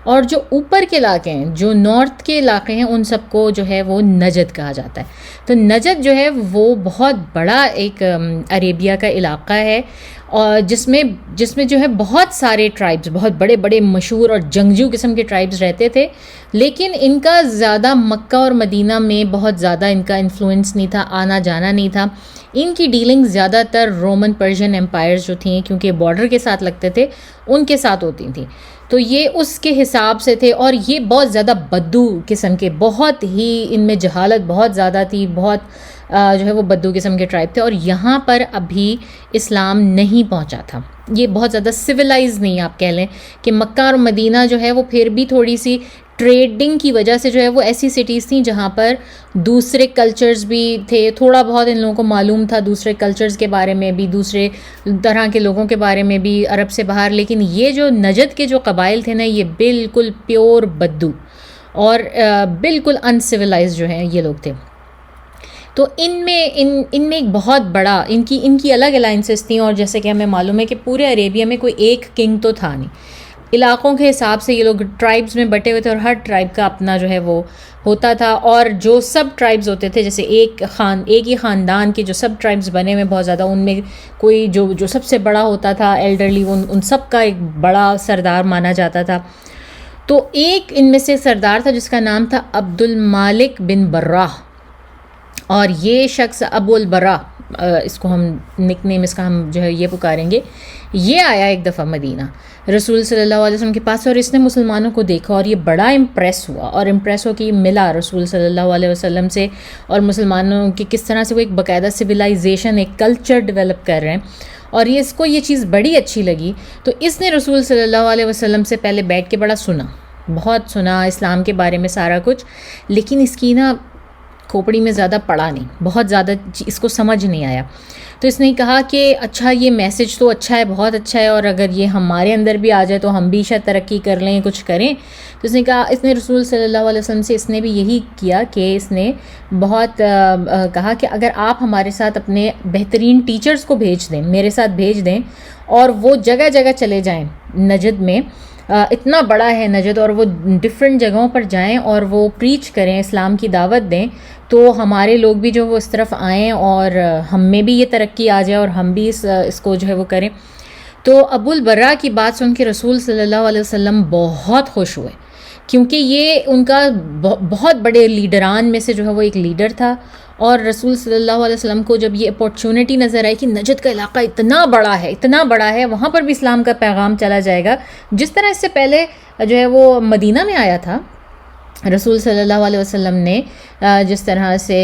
اور جو اوپر کے علاقے ہیں، جو نارتھ کے علاقے ہیں، ان سب کو جو ہے وہ نجد کہا جاتا ہے. تو نجد جو ہے وہ بہت بڑا ایک عربیہ کا علاقہ ہے، اور جس میں جو ہے بہت سارے ٹرائبز، بہت بڑے بڑے مشہور اور جنگجو قسم کے ٹرائبز رہتے تھے. لیکن ان کا زیادہ مکہ اور مدینہ میں بہت زیادہ ان کا انفلوئنس نہیں تھا، آنا جانا نہیں تھا. ان کی ڈیلنگ زیادہ تر رومن پرشین امپائرز جو تھیں، کیونکہ بارڈر کے ساتھ لگتے تھے، ان کے ساتھ ہوتی تھیں. تو یہ اس کے حساب سے تھے. اور یہ بہت زیادہ بدو قسم کے، بہت ہی ان میں جہالت بہت زیادہ تھی، بہت جو ہے وہ بدو قسم کے ٹرائب تھے. اور یہاں پر ابھی اسلام نہیں پہنچا تھا، یہ بہت زیادہ سویلائز نہیں، آپ کہہ لیں کہ مکہ اور مدینہ جو ہے وہ پھر بھی تھوڑی سی ٹریڈنگ کی وجہ سے جو ہے وہ ایسی سٹیز تھیں جہاں پر دوسرے کلچرز بھی تھے. تھوڑا بہت ان لوگوں کو معلوم تھا دوسرے کلچرز کے بارے میں بھی، دوسرے طرح کے لوگوں کے بارے میں بھی عرب سے باہر. لیکن یہ جو نجد کے جو قبائل تھے نا، یہ بالکل پیور بدو اور بالکل ان سویلائز جو ہیں یہ لوگ تھے. تو ان میں ایک بہت بڑا ان کی الگ الائنسز تھیں. اور جیسے کہ ہمیں معلوم ہے کہ پورے عربیہ میں کوئی ایک کنگ تو تھا نہیں، علاقوں کے حساب سے یہ لوگ ٹرائبز میں بٹے ہوئے تھے، اور ہر ٹرائب کا اپنا جو ہے وہ ہوتا تھا. اور جو سب ٹرائبز ہوتے تھے، جیسے ایک ہی خاندان کے جو سب ٹرائبز بنے ہوئے بہت زیادہ، ان میں کوئی جو سب سے بڑا ہوتا تھا ایلڈرلی، ان سب کا ایک بڑا سردار مانا جاتا تھا. تو ایک ان میں سے سردار تھا جس کا نام تھا عبد المالک بن براہ. اور یہ شخص ابو البراء، اس کو ہم نک نیم اس کا ہم جو ہے یہ پکاریں گے. یہ آیا ایک دفعہ مدینہ رسول صلی اللہ علیہ وسلم کے پاس، اور اس نے مسلمانوں کو دیکھا اور یہ بڑا امپریس ہوا، اور امپریس ہو کے ملا رسول صلی اللہ علیہ وسلم سے، اور مسلمانوں کی کس طرح سے وہ ایک باقاعدہ سویلائزیشن، ایک کلچر ڈیولپ کر رہے ہیں. اور اس کو یہ چیز بڑی اچھی لگی. تو اس نے رسول صلی اللہ علیہ وسلم سے پہلے بیٹھ کے بڑا سنا، بہت سنا اسلام کے بارے میں سارا کچھ، لیکن اس کی نا کھوپڑی میں زیادہ پڑا نہیں، بہت زیادہ اس کو سمجھ نہیں آیا. تو اس نے کہا کہ اچھا یہ میسج تو اچھا ہے، بہت اچھا ہے، اور اگر یہ ہمارے اندر بھی آ جائے تو ہم بھی شاید ترقی کر لیں، کچھ کریں. تو اس نے کہا، اس نے رسول صلی اللہ علیہ وسلم سے اس نے بھی یہی کیا کہ اس نے بہت کہا کہ اگر آپ ہمارے ساتھ اپنے بہترین ٹیچرز کو بھیج دیں، میرے ساتھ بھیج دیں، اور وہ جگہ جگہ چلے جائیں نجد میں، اتنا بڑا ہے نجد، اور وہ ڈفرینٹ جگہوں پر جائیں اور وہ پریچ کریں، اسلام کی دعوت دیں، تو ہمارے لوگ بھی جو وہ اس طرف آئیں اور ہم میں بھی یہ ترقی آ جائے اور ہم بھی اس کو جو ہے وہ کریں. تو ابو البراء کی بات سن کے رسول صلی اللہ علیہ وسلم بہت خوش ہوئے، کیونکہ یہ ان کا بہت بڑے لیڈران میں سے جو ہے وہ ایک لیڈر تھا. اور رسول صلی اللہ علیہ وسلم کو جب یہ اپارچونٹی نظر آئی کہ نجد کا علاقہ اتنا بڑا ہے، وہاں پر بھی اسلام کا پیغام چلا جائے گا، جس طرح اس سے پہلے جو ہے وہ مدینہ میں آیا تھا رسول صلی اللہ علیہ وسلم نے، جس طرح سے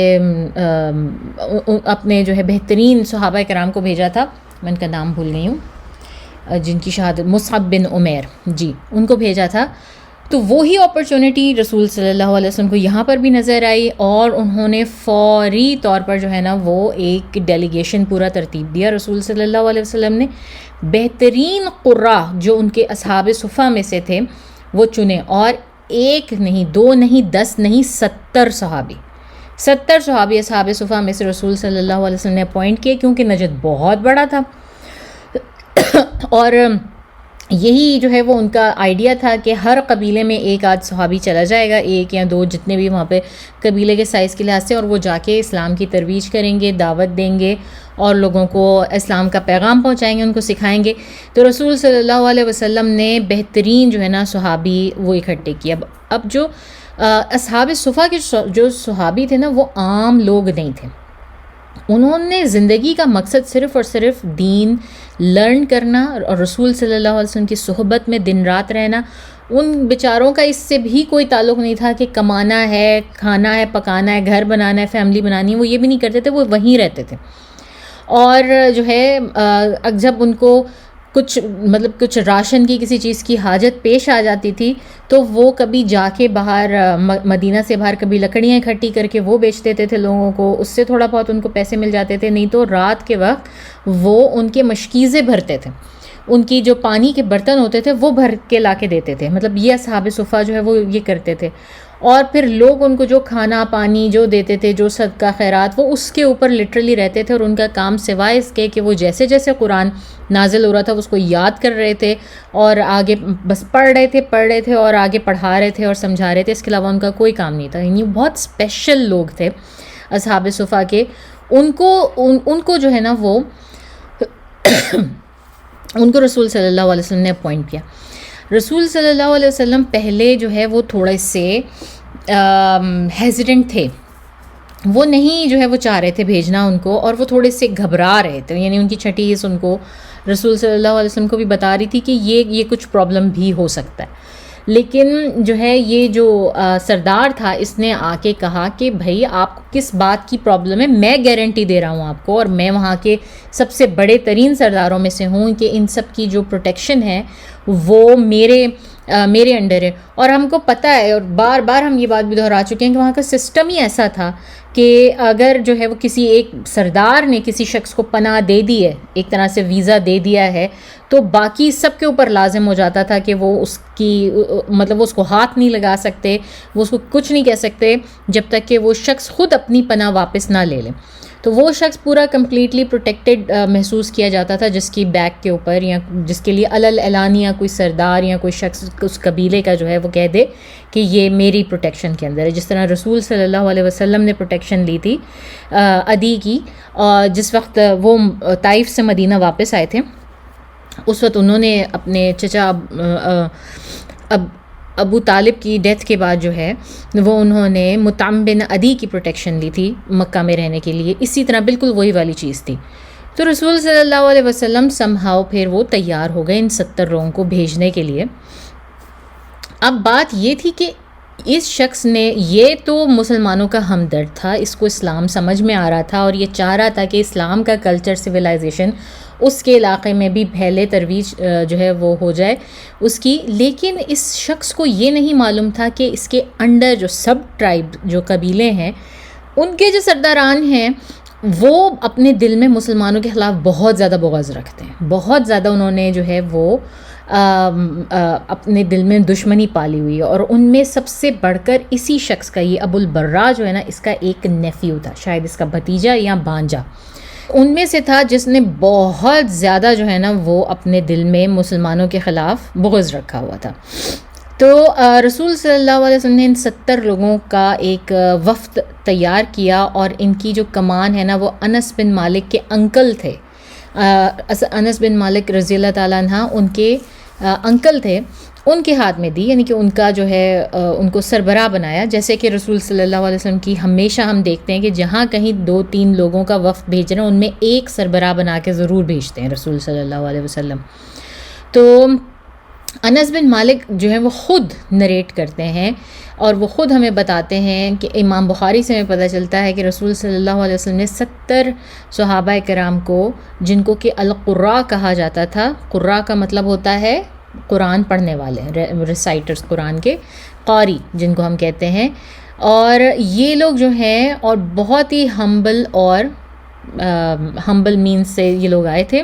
اپنے جو ہے بہترین صحابہ کرام کو بھیجا تھا، میں ان کا نام بھول گئی ہوں، جن کی شہادت مصعب بن عمیر، جی ان کو بھیجا تھا. تو وہی اپرچونٹی رسول صلی اللہ علیہ وسلم کو یہاں پر بھی نظر آئی، اور انہوں نے فوری طور پر جو ہے نا وہ ایک ڈیلیگیشن پورا ترتیب دیا رسول صلی اللہ علیہ وسلم نے. بہترین قراء جو ان کے اصحاب صفہ میں سے تھے وہ چنے، اور ایک نہیں، دو نہیں، 10 نہیں، 70 صحابی اصحاب صفہ میں سے رسول صلی اللہ علیہ وسلم نے اپوائنٹ کیے، کیونکہ نجد بہت بڑا تھا. اور یہی جو ہے وہ ان کا آئیڈیا تھا کہ ہر قبیلے میں ایک آدھ صحابی چلا جائے گا، ایک یا دو، جتنے بھی وہاں پہ قبیلے کے سائز کے لحاظ سے، اور وہ جا کے اسلام کی ترویج کریں گے، دعوت دیں گے اور لوگوں کو اسلام کا پیغام پہنچائیں گے، ان کو سکھائیں گے. تو رسول صلی اللہ علیہ وسلم نے بہترین جو ہے نا صحابی وہ اکٹھے کیا. اب جو اصحاب صفہ کے جو صحابی تھے نا وہ عام لوگ نہیں تھے. انہوں نے زندگی کا مقصد صرف اور صرف دین لرن کرنا اور رسول صلی اللہ علیہ وسلم کی صحبت میں دن رات رہنا. ان بیچاروں کا اس سے بھی کوئی تعلق نہیں تھا کہ کمانا ہے، کھانا ہے، پکانا ہے، گھر بنانا ہے، فیملی بنانی ہے. وہ یہ بھی نہیں کرتے تھے، وہ وہیں رہتے تھے. اور جو ہے جب ان کو کچھ راشن کی کسی چیز کی حاجت پیش آ جاتی تھی تو وہ کبھی جا کے باہر مدینہ سے باہر کبھی لکڑیاں اکٹھی کر کے وہ بیچ دیتے تھے لوگوں کو، اس سے تھوڑا بہت ان کو پیسے مل جاتے تھے. نہیں تو رات کے وقت وہ ان کے مشکیزیں بھرتے تھے، ان کی جو پانی کے برتن ہوتے تھے وہ بھر کے لا کے دیتے تھے. مطلب یہ اصحاب صفہ جو ہے وہ یہ کرتے تھے. اور پھر لوگ ان کو جو کھانا پانی جو دیتے تھے، جو صدقہ خیرات، وہ اس کے اوپر لٹرلی رہتے تھے. اور ان کا کام سوائے اس کے کہ وہ جیسے جیسے قرآن نازل ہو رہا تھا اس کو یاد کر رہے تھے اور آگے بس پڑھ رہے تھے اور آگے پڑھا رہے تھے اور سمجھا رہے تھے. اس کے علاوہ ان کا کوئی کام نہیں تھا. یعنی بہت اسپیشل لوگ تھے اصحاب صفہ کے. ان کو جو ہے نا وہ ان کو رسول صلی اللہ علیہ وسلم نے اپوائنٹ کیا. رسول صلی اللہ علیہ وسلم پہلے جو ہے وہ تھوڑے سے ہیزیٹنٹ تھے. وہ نہیں جو ہے وہ چاہ رہے تھے بھیجنا ان کو، اور وہ تھوڑے سے گھبرا رہے تھے. یعنی ان کی چھٹی حص ان کو رسول صلی اللہ علیہ وسلم کو بھی بتا رہی تھی کہ یہ کچھ پرابلم بھی ہو سکتا ہے. لیکن جو ہے یہ جو سردار تھا اس نے آ کے کہا کہ بھائی آپ کو کس بات کی پرابلم ہے، میں گارنٹی دے رہا ہوں آپ کو، اور میں وہاں کے سب سے بڑے ترین سرداروں میں سے ہوں کہ ان سب کی جو پروٹیکشن ہے وہ میرے انڈر ہے. اور ہم کو پتہ ہے، اور بار بار ہم یہ بات بھی دہرا چکے ہیں کہ وہاں کا سسٹم ہی ایسا تھا کہ اگر جو ہے وہ کسی ایک سردار نے کسی شخص کو پناہ دے دی ہے، ایک طرح سے ویزا دے دیا ہے، تو باقی سب کے اوپر لازم ہو جاتا تھا کہ وہ اس کی مطلب وہ اس کو ہاتھ نہیں لگا سکتے، وہ اس کو کچھ نہیں کہہ سکتے جب تک کہ وہ شخص خود اپنی پناہ واپس نہ لے لے. تو وہ شخص پورا کمپلیٹلی پروٹیکٹڈ محسوس کیا جاتا تھا جس کی بیک کے اوپر، یا جس کے لیے اعلانیہ کوئی سردار یا کوئی شخص اس قبیلے کا جو ہے وہ کہہ دے کہ یہ میری پروٹیکشن کے اندر ہے. جس طرح رسول صلی اللہ علیہ وسلم نے پروٹیکشن لی تھی عدی کی جس وقت وہ طائف سے مدینہ واپس آئے تھے. اس وقت انہوں نے اپنے چچا ابو طالب کی ڈیتھ کے بعد جو ہے وہ انہوں نے مطعم بن عدی کی پروٹیکشن لی تھی مکہ میں رہنے کے لیے. اسی طرح بالکل وہی والی چیز تھی. تو رسول صلی اللہ علیہ وسلم سمہاؤ پھر وہ تیار ہو گئے ان 70 لوگوں کو بھیجنے کے لیے. اب بات یہ تھی کہ اس شخص نے، یہ تو مسلمانوں کا ہمدرد تھا، اس کو اسلام سمجھ میں آ رہا تھا اور یہ چاہ رہا تھا کہ اسلام کا کلچر، سویلائزیشن اس کے علاقے میں بھی پھیلے، ترویج جو ہے وہ ہو جائے اس کی. لیکن اس شخص کو یہ نہیں معلوم تھا کہ اس کے انڈر جو سب ٹرائب جو قبیلے ہیں، ان کے جو سرداران ہیں وہ اپنے دل میں مسلمانوں کے خلاف بہت زیادہ بغض رکھتے ہیں. بہت زیادہ انہوں نے جو ہے وہ اپنے دل میں دشمنی پالی ہوئی ہے. اور ان میں سب سے بڑھ کر اسی شخص کا، یہ ابو البرا جو ہے نا، اس کا ایک نیفیو تھا، شاید اس کا بھتیجا یا بھانجا، ان میں سے تھا جس نے بہت زیادہ جو ہے نا وہ اپنے دل میں مسلمانوں کے خلاف بغض رکھا ہوا تھا. تو رسول صلی اللہ علیہ وسلم نے ان 70 لوگوں کا ایک وفد تیار کیا، اور ان کی جو کمان ہے نا وہ انس بن مالک کے انکل تھے. انس بن مالک رضی اللہ تعالیٰ عنہ ان کے انکل تھے، ان کے ہاتھ میں دی. یعنی کہ ان کا جو ہے ان کو سربراہ بنایا. جیسے کہ رسول صلی اللہ علیہ وسلم کی ہمیشہ ہم دیکھتے ہیں کہ جہاں کہیں 2-3 لوگوں کا وفد بھیج رہے ہیں ان میں ایک سربراہ بنا کے ضرور بھیجتے ہیں رسول صلی اللہ علیہ وسلم. تو انس بن مالک جو ہے وہ خود نریٹ کرتے ہیں اور وہ خود ہمیں بتاتے ہیں کہ امام بخاری سے ہمیں پتہ چلتا ہے کہ رسول صلی اللہ علیہ وسلم نے 70 صحابہ کرام کو، جن کو کہ القراء کہا جاتا تھا، قراء کا مطلب ہوتا ہے قرآن پڑھنے والے ہیں، ریسائٹرز قرآن کے، قاری جن کو ہم کہتے ہیں. اور یہ لوگ جو ہیں اور بہت ہی ہمبل مینس سے یہ لوگ آئے تھے،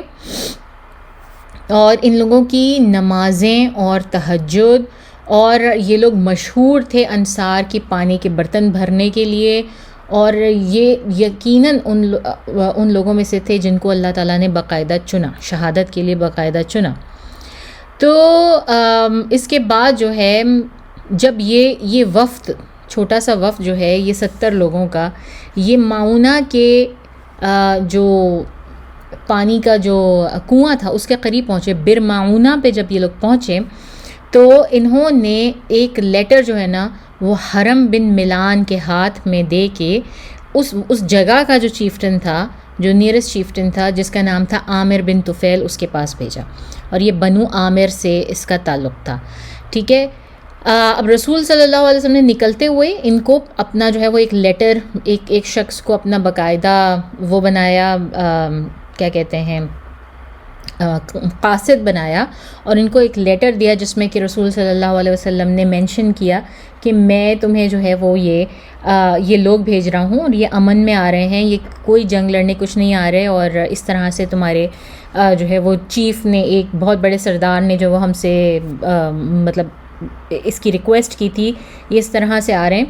اور ان لوگوں کی نمازیں اور تہجد، اور یہ لوگ مشہور تھے انصار کی پانی کے برتن بھرنے کے لیے، اور یہ یقیناً ان لوگوں میں سے تھے جن کو اللہ تعالیٰ نے باقاعدہ چنا، شہادت کے لیے باقاعدہ چنا. تو اس کے بعد جو ہے جب یہ وفد، چھوٹا سا وفد جو ہے یہ 70 لوگوں کا، یہ معونہ کے جو پانی کا جو کنواں تھا اس کے قریب پہنچے، بر معونہ پہ جب یہ لوگ پہنچے تو انہوں نے ایک لیٹر جو ہے نا وہ حرم بن ملان کے ہاتھ میں دے کے اس جگہ کا جو چیفٹن تھا، جو نیئرسٹ چیفٹن تھا جس کا نام تھا عامر بن طفیل، اس کے پاس بھیجا. اور یہ بنو عامر سے اس کا تعلق تھا. ٹھیک ہے. اب رسول صلی اللہ علیہ وسلم نے نکلتے ہوئے ان کو اپنا جو ہے وہ ایک لیٹر، ایک شخص کو اپنا باقاعدہ وہ بنایا، کیا کہتے ہیں، قاصد بنایا، اور ان کو ایک لیٹر دیا جس میں کہ رسول صلی اللہ علیہ وسلم نے مینشن کیا کہ میں تمہیں جو ہے وہ یہ لوگ بھیج رہا ہوں، اور یہ امن میں آ رہے ہیں، یہ کوئی جنگ لڑنے کچھ نہیں آ رہے، اور اس طرح سے تمہارے جو ہے وہ چیف نے، ایک بہت بڑے سردار نے جو وہ ہم سے مطلب اس کی ریکویسٹ کی تھی، یہ اس طرح سے آ رہے ہیں.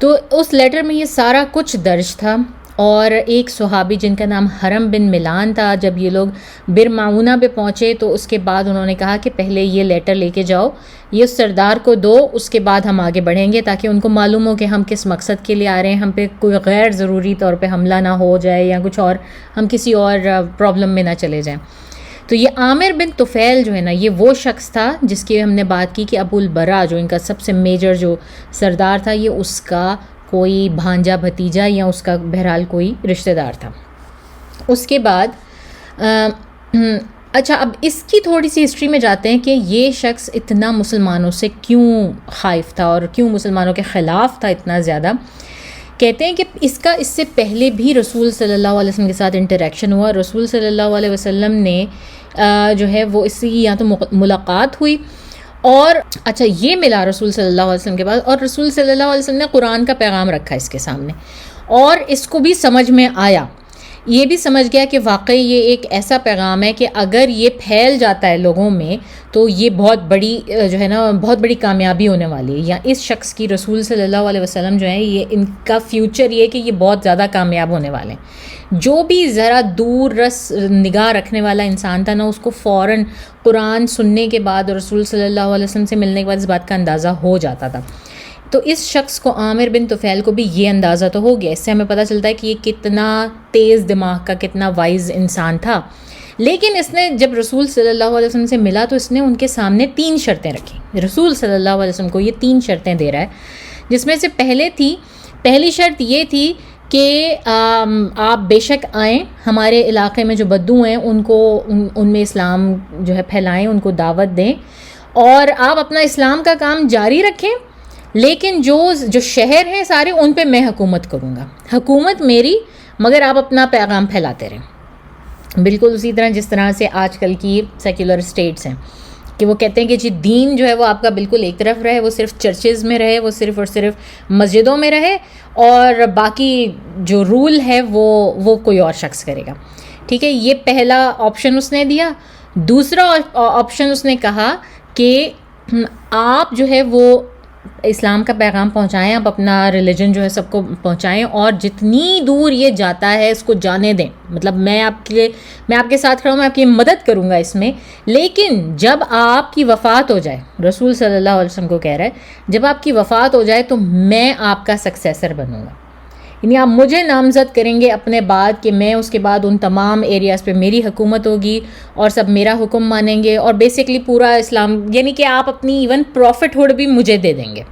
تو اس لیٹر میں یہ سارا کچھ درج تھا. اور ایک صحابی جن کا نام حرم بن ملان تھا، جب یہ لوگ بر معونہ پہ پہنچے تو اس کے بعد انہوں نے کہا کہ پہلے یہ لیٹر لے کے جاؤ، یہ اس سردار کو دو، اس کے بعد ہم آگے بڑھیں گے، تاکہ ان کو معلوم ہو کہ ہم کس مقصد کے لیے آ رہے ہیں، ہم پہ کوئی غیر ضروری طور پہ حملہ نہ ہو جائے یا کچھ اور، ہم کسی اور پرابلم میں نہ چلے جائیں. تو یہ عامر بن طفیل جو ہے نا، یہ وہ شخص تھا جس کی ہم نے بات کی کہ ابو البرا جو ان کا سب سے میجر جو سردار تھا، یہ اس کا کوئی بھانجا بھتیجا یا اس کا بہرحال کوئی رشتہ دار تھا. اس کے بعد اچھا، اب اس کی تھوڑی سی ہسٹری میں جاتے ہیں کہ یہ شخص اتنا مسلمانوں سے کیوں خائف تھا اور کیوں مسلمانوں کے خلاف تھا اتنا زیادہ. کہتے ہیں کہ اس سے پہلے بھی رسول صلی اللہ علیہ وسلم کے ساتھ انٹریکشن ہوا. رسول صلی اللہ علیہ وسلم نے جو ہے وہ اس کی یا تو ملاقات ہوئی، اور اچھا یہ ملا رسول صلی اللہ علیہ وسلم کے بعد، اور رسول صلی اللہ علیہ وسلم نے قرآن کا پیغام رکھا اس کے سامنے، اور اس کو بھی سمجھ میں آیا، یہ بھی سمجھ گیا کہ واقعی یہ ایک ایسا پیغام ہے کہ اگر یہ پھیل جاتا ہے لوگوں میں تو یہ بہت بڑی جو ہے نا بہت بڑی کامیابی ہونے والی ہے، یا اس شخص کی، رسول صلی اللہ علیہ وسلم جو ہیں، یہ ان کا فیوچر یہ ہے کہ یہ بہت زیادہ کامیاب ہونے والے ہیں. جو بھی ذرا دور رس نگاہ رکھنے والا انسان تھا نا، اس کو فوراً قرآن سننے کے بعد اور رسول صلی اللہ علیہ وسلم سے ملنے کے بعد اس بات کا اندازہ ہو جاتا تھا. تو اس شخص کو، عامر بن طفیل کو بھی یہ اندازہ تو ہو گیا. اس سے ہمیں پتہ چلتا ہے کہ یہ کتنا تیز دماغ کا، کتنا وائز انسان تھا. لیکن اس نے جب رسول صلی اللہ علیہ وسلم سے ملا تو اس نے ان کے سامنے 3 شرطیں رکھیں. رسول صلی اللہ علیہ وسلم کو یہ 3 شرطیں دے رہا ہے، جس میں سے پہلی شرط یہ تھی کہ آپ بے شک آئیں، ہمارے علاقے میں جو بدو ہیں ان میں اسلام جو ہے پھیلائیں، ان کو دعوت دیں، اور آپ اپنا اسلام کا کام جاری رکھیں، لیکن جو شہر ہیں سارے ان پہ میں حکومت کروں گا، حکومت میری، مگر آپ اپنا پیغام پھیلاتے رہیں. بالکل اسی طرح جس طرح سے آج کل کی سیکولر اسٹیٹس ہیں کہ وہ کہتے ہیں کہ جی دین جو ہے وہ آپ کا بالکل ایک طرف رہے، وہ صرف چرچز میں رہے، وہ صرف اور صرف مسجدوں میں رہے، اور باقی جو رول ہے وہ کوئی اور شخص کرے گا. ٹھیک ہے، یہ پہلا آپشن اس نے دیا. دوسرا آپشن اس نے کہا کہ آپ جو ہے وہ اسلام کا پیغام پہنچائیں، آپ اپنا ریلیجن جو ہے سب کو پہنچائیں، اور جتنی دور یہ جاتا ہے اس کو جانے دیں. مطلب میں آپ کے ساتھ کھڑا ہوں، میں آپ کی مدد کروں گا اس میں، لیکن جب آپ کی وفات ہو جائے، رسول صلی اللہ علیہ وسلم کو کہہ رہا ہے، جب آپ کی وفات ہو جائے تو میں آپ کا سکسیسر بنوں گا. یعنی آپ مجھے نامزد کریں گے اپنے بعد کہ میں اس کے بعد ان تمام ایریاز پہ میری حکومت ہوگی اور سب میرا حکم مانیں گے، اور بیسکلی پورا اسلام، یعنی کہ آپ اپنی ایون پروفٹ ہوڈ بھی مجھے دے دیں گے.